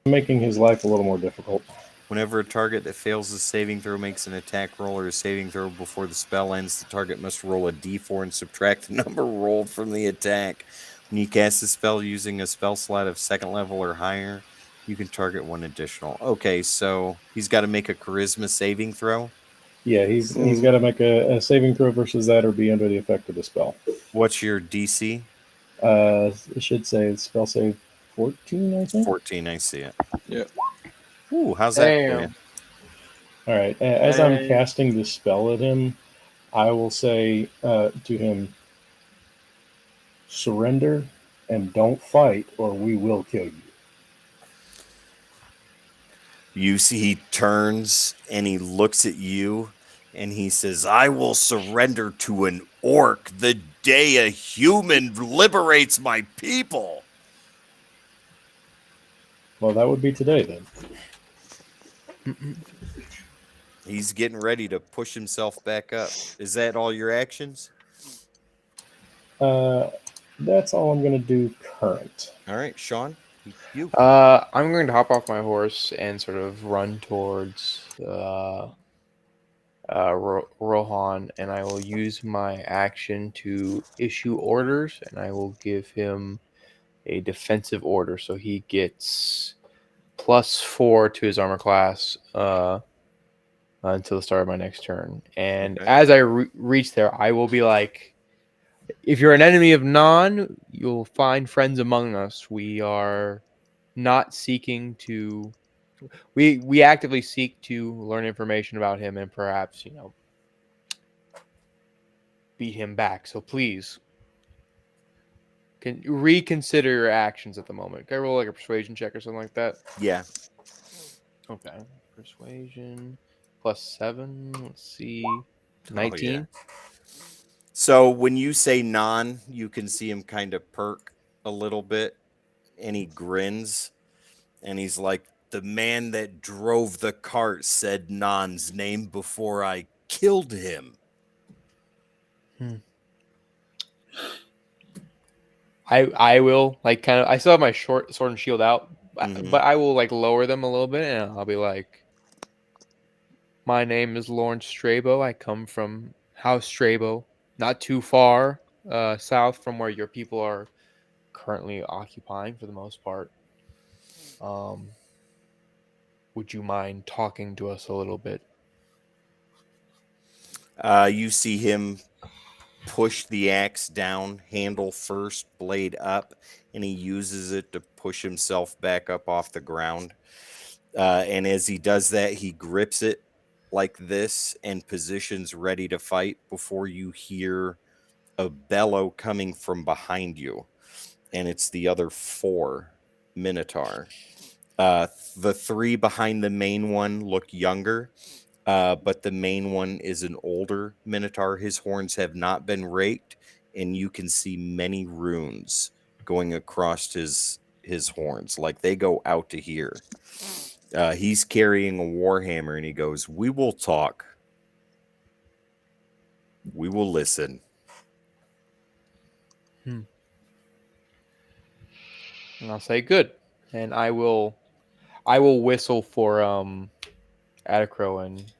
S2: Making his life a little more difficult.
S1: Whenever a target that fails a saving throw makes an attack roll or a saving throw before the spell ends, the target must roll a d4 and subtract the number rolled from the attack. When you cast a spell using a spell slot of 2nd level or higher, you can target one additional. Okay, so he's got to make a charisma saving throw.
S2: Yeah, he's got to make a saving throw versus that or be under the effect of the spell.
S1: What's your DC?
S2: It should say spell save 14, I think.
S1: 14, I see it.
S5: Yeah.
S1: Ooh, how's that for you?
S3: Damn.
S2: All right. As I'm
S3: Dang.
S2: casting the spell at him, I will say to him, surrender and don't fight, or we will kill you.
S1: You see, he turns and he looks at you and he says, I will surrender to an orc the day a human liberates my people.
S2: Well, that would be today then.
S1: He's getting ready to push himself back up. Is that all your actions?
S2: That's all I'm going to do current.
S1: All right, Sean, you.
S3: I'm going to hop off my horse and sort of run towards Rohan, and I will use my action to issue orders, and I will give him a defensive order, so he gets +4 to his armor class until the start of my next turn. And
S1: Okay.
S3: as I reach there, I will be like, if you're an enemy of Non, you'll find friends among us. We are not seeking to... We actively seek to learn information about him and perhaps, beat him back. So please, can you reconsider your actions at the moment. Can I roll like a persuasion check or something like that?
S1: Yeah.
S3: Okay. Persuasion. plus 7. Let's see.
S1: Oh, yeah.
S3: 19.
S1: So when you say non, you can see him kind of perk a little bit, and he grins, and he's like, "The man that drove the cart said Non's name before I killed him."
S3: I will like kind of. I still have my short sword and shield out,
S1: Mhm.
S3: but I will like lower them a little bit, and I'll be like, "My name is Lawrence Strabo. I come from House Strabo, not too far south from where your people are currently occupying for the most part. Um, would you mind talking to us a little bit?"
S1: You see him push the axe down, handle first, blade up, and he uses it to push himself back up off the ground. And as he does that, he grips it like this and positions ready to fight before you hear a bellow coming from behind you. And it's the other 4 Minotaur. The 3 behind the main one look younger, but the main one is an older Minotaur. His horns have not been raked, and you can see many runes going across his horns, like they go out to here. He's carrying a warhammer, and he goes, "We will talk. We will listen."
S3: And I'll say good, and I will whistle for Adacro and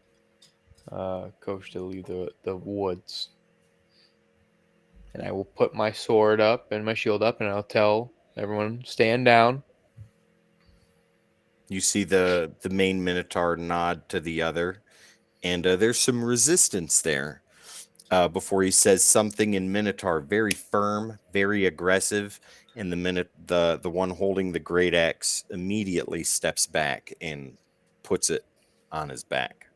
S3: Coach to leave the woods, and I will put my sword up and my shield up, and I'll tell everyone stand down.
S1: You see the main Minotaur nod to the other, and there's some resistance there. Before he says something in Minotaur, very firm, very aggressive, and the one holding the great axe immediately steps back and puts it on his back.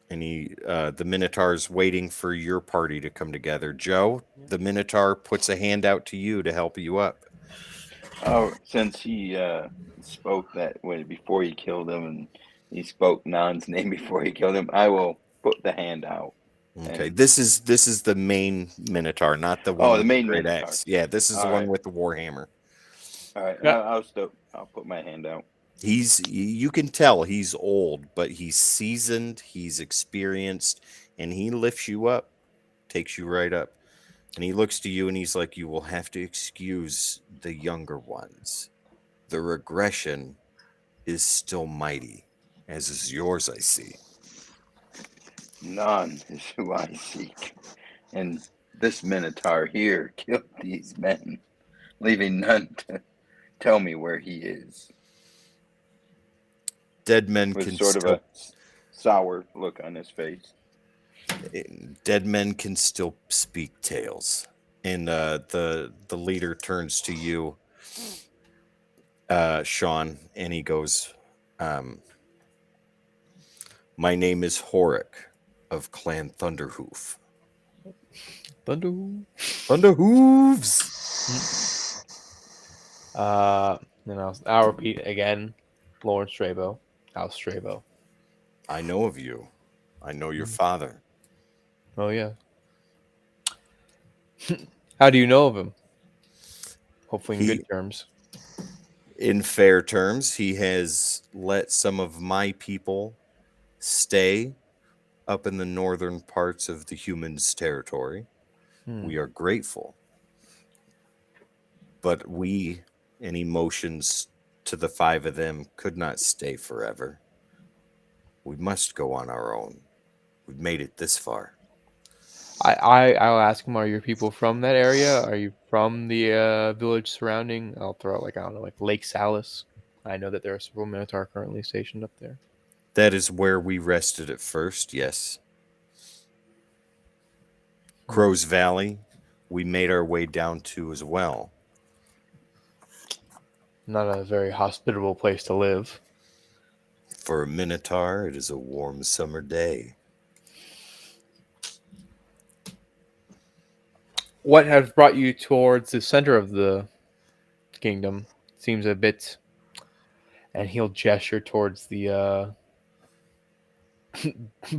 S1: And the Minotaur's waiting for your party to come together. Joe, the Minotaur puts a hand out to you to help you up.
S9: Oh, since he spoke that way before he killed him, and he spoke Nan's name before he killed him, I will put the hand out.
S1: Okay,
S9: And
S1: this is the main Minotaur, not the one
S9: oh, the
S1: with the
S9: main
S1: great
S9: Minotaur.
S1: axe. Yeah, this is the
S9: All
S1: one
S9: right,
S1: with the warhammer.
S9: all right.
S3: Yeah.
S9: I'll put my hand out.
S1: You can tell he's old, but he's seasoned, he's experienced, and he lifts you up, takes you right up. And he looks to you and he's like, "You will have to excuse the younger ones. The regression is still mighty, as is yours, I see."
S9: Nan is who I seek, and this Minotaur here killed these men, leaving none to tell me where he is.
S1: Dead men
S9: With
S1: can
S9: sort of
S1: still
S9: a sour look on his face.
S1: dead men can still speak tales. And the leader turns to you, Sean, and he goes, "My name is Horik of Clan Thunderhoof."
S3: Thunder.
S1: Thunderhooves.
S3: Then I'll repeat again. Lawrence Strabo, House Strabo.
S1: "I know of you. I know your father."
S3: Oh yeah. How do you know of him? Hopefully in good
S1: He,
S3: terms.
S1: in fair terms, he has let some of my people stay up in the northern parts of the humans' territory. We are grateful. But we and emotions to the 5 of them could not stay forever. We must go on our own. We've made it this far.
S3: I'll ask him, are your people from that area? Are you from the village surrounding? I'll throw out like, I don't know, like Lake Salis. I know that there are several Minotaur currently stationed up there.
S1: That is where we rested at first, yes. Crow's Valley, we made our way down to as well.
S3: Not a very hospitable place to live.
S1: For a Minotaur, it is a warm summer day.
S3: What has brought you towards the center of the kingdom? Seems a bit and he'll gesture towards the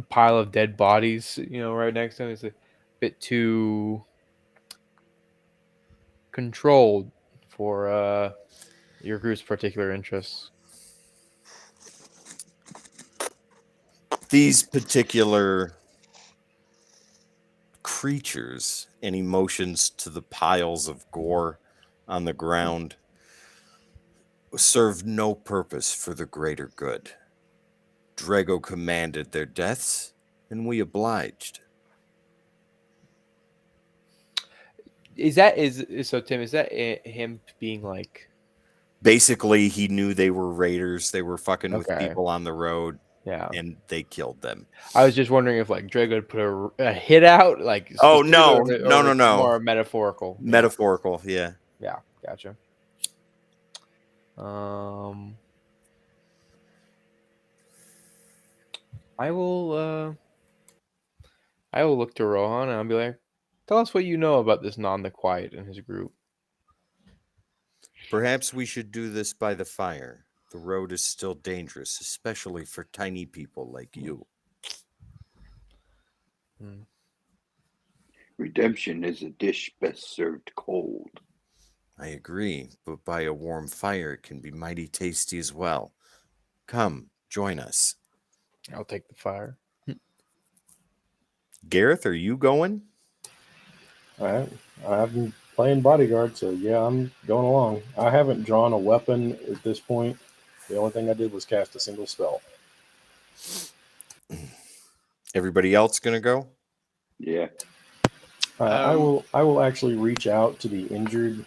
S3: pile of dead bodies, right next to him. It's a bit too controlled for your group's particular interests.
S1: These particular creatures and emotions to the piles of gore on the ground served no purpose for the greater good. Drago commanded their deaths, and we obliged.
S3: So Tim? Is that him being like?
S1: Basically, he knew they were raiders. They were fucking with
S3: Okay.
S1: people on the road,
S3: Yeah.
S1: and they killed them.
S3: I was just wondering if like Drago would put a hit out, like
S1: Oh, no.
S3: specific,
S1: No,
S3: it's
S1: no.
S3: more metaphorical.
S1: Metaphorical, yeah.
S3: Yeah, gotcha. I will look to Rohan and I'll be like, tell us what you know about this the Quiet and his group.
S1: Perhaps we should do this by the fire. The road is still dangerous, especially for tiny people like you.
S8: Redemption is a dish best served cold.
S1: I agree, but by a warm fire it can be mighty tasty as well. Come, join us.
S3: I'll take the fire.
S1: Gareth, are you going?
S2: I've been playing bodyguard, so yeah, I'm going along. I haven't drawn a weapon at this point. The only thing I did was cast a single spell.
S1: Everybody else gonna go?
S8: Yeah.
S2: I will actually reach out to the injured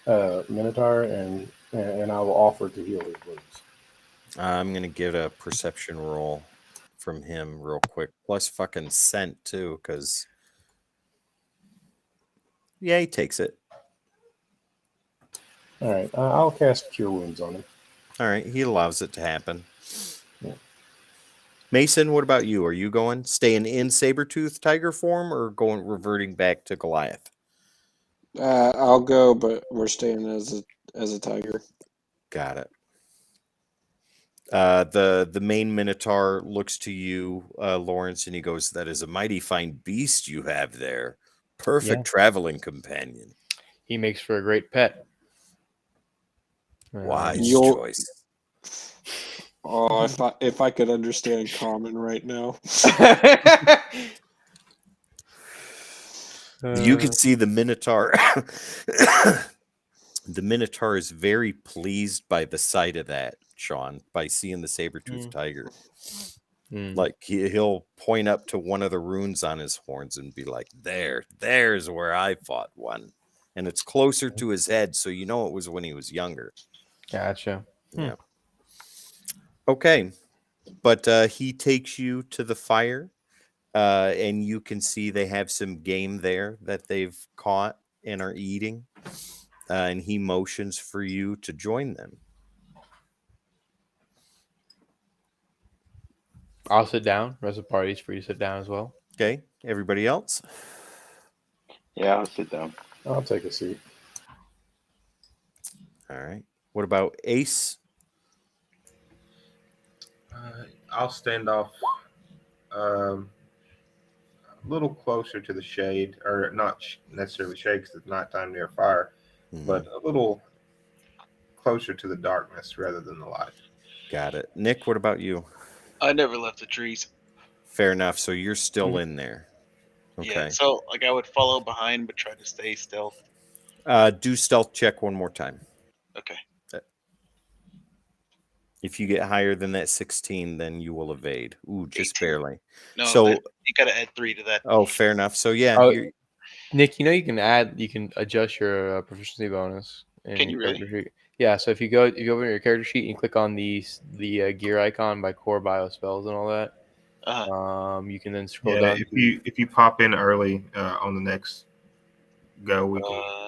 S2: Minotaur and I will offer to heal his wounds.
S1: I'm gonna get a perception roll from him real quick. Plus fucking scent too, because yeah, he takes it.
S2: All right, I'll cast Cure Wounds on him.
S1: All right, he allows it to happen.
S2: Yeah.
S1: Mason, what about you? Are you going staying in Sabertooth tiger form or reverting back to Goliath?
S5: I'll go, but we're staying as a tiger.
S1: Got it. The main Minotaur looks to you, Lawrence, and he goes, "That is a mighty fine beast you have there. Perfect traveling companion.
S3: He makes for a great pet."
S1: Wise choice.
S5: Oh, if I could understand common right now.
S1: You can see the Minotaur. The Minotaur is very pleased by the sight of that, Sean, by seeing the saber-toothed tiger. Like he'll point up to one of the runes on his horns and be like, there's where I fought one. And it's closer to his head, so you know it was when he was younger.
S3: Gotcha.
S1: Yeah. Okay. But he takes you to the fire, and you can see they have some game there that they've caught and are eating. And he motions for you to join them.
S3: I'll sit down. Rest of the party's free to sit down as well.
S1: Okay. Everybody else?
S9: Yeah, I'll sit down.
S2: I'll take a seat.
S1: All right. What about Ace?
S4: I'll stand off a little closer to the shade, or not necessarily shade because it's nighttime near fire, but a little closer to the darkness rather than the light.
S1: Got it. Nick, what about you?
S7: I never left the trees.
S1: Fair enough. So you're still in there. Okay.
S7: Yeah, so like I would follow behind but try to stay stealth.
S1: Do stealth check one more time.
S7: Okay.
S1: If you get higher than that 16, then you will evade. Ooh, just
S7: 18.
S1: barely.
S7: No,
S1: so
S7: you gotta add 3 to that.
S1: Oh, fair enough. So yeah,
S3: Nick, you can adjust your proficiency bonus.
S7: Can you really?
S3: Sheet. Yeah. So if you open your character sheet and you click on the gear icon by core bio spells and all that, you can then scroll down.
S4: If you pop in early on the next go,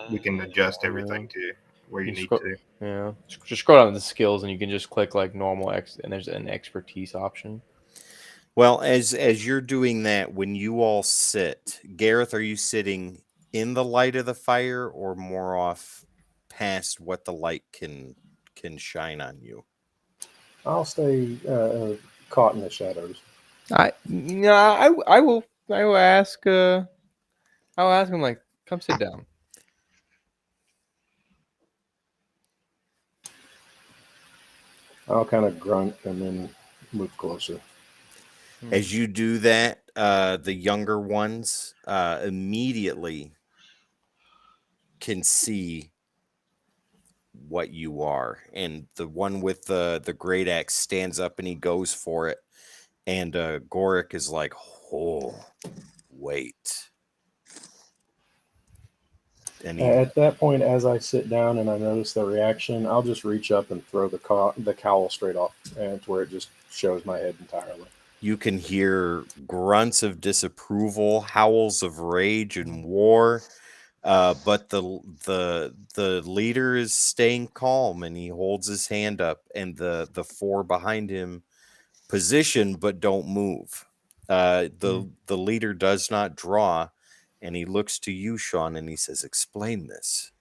S4: we can adjust everything to where you need to.
S3: Yeah. Just scroll down to the skills and you can just click like normal and there's an expertise option.
S1: Well, as you're doing that, when you all sit, Gareth, are you sitting in the light of the fire or more off past what the light can shine on you?
S2: I'll stay caught in the shadows.
S3: I will ask I'll ask him like, come sit down.
S2: I'll kind of grunt and then move closer.
S1: As you do that, the younger ones immediately can see what you are, and the one with the great axe stands up and he goes for it, and Gorick is like, "Oh, wait." And he
S2: At that point, as I sit down and I notice the reaction, I'll just reach up and throw the cowl straight off, and to where it just shows my head entirely.
S1: You can hear grunts of disapproval, howls of rage and war. But the leader is staying calm, and he holds his hand up, and the four behind him position but don't move. The leader does not draw, and he looks to you, Sean, and he says, "Explain this."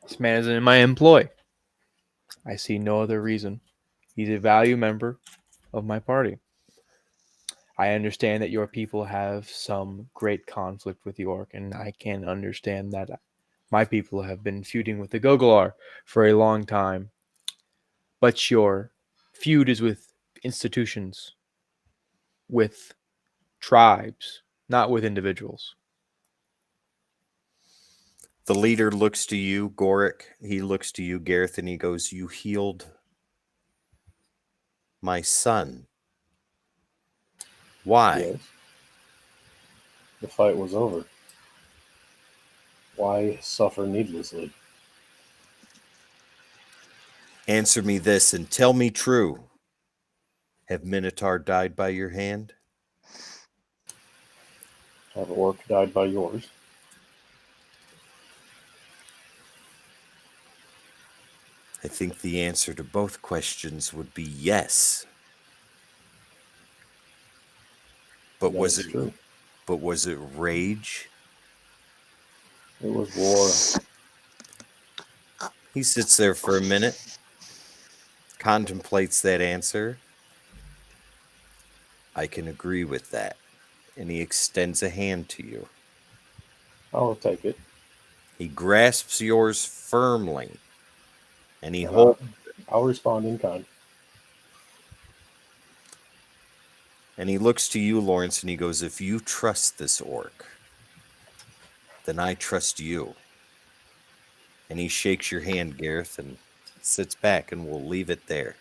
S3: This man is in my employ. I see no other reason. He's a value member of my party. I understand that your people have some great conflict with York, and I can understand that my people have been feuding with the Gogalar for a long time. But your feud is with institutions, with tribes, not with individuals.
S1: The leader looks to you, Gorick. He looks to you, Gareth, and he goes, "You healed my son. Why?"
S2: Yes. The fight was over. Why suffer needlessly?
S1: Answer me this and tell me true. Have Minotaur died by your hand?
S2: Have orc died by yours?
S1: I think the answer to both questions would be yes. But
S2: That
S1: was
S2: is
S1: it
S2: true.
S1: rage?
S2: It was war.
S1: He sits there for a minute, contemplates that answer. I can agree with that. And he extends a hand to you.
S2: I'll take it.
S1: He grasps yours firmly, and he
S2: And
S1: holds,
S2: I'll respond in kind.
S1: and he looks to you, Lawrence, and he goes, "If you trust this orc, then I trust you." And he shakes your hand, Gareth, and sits back, and we'll leave it there.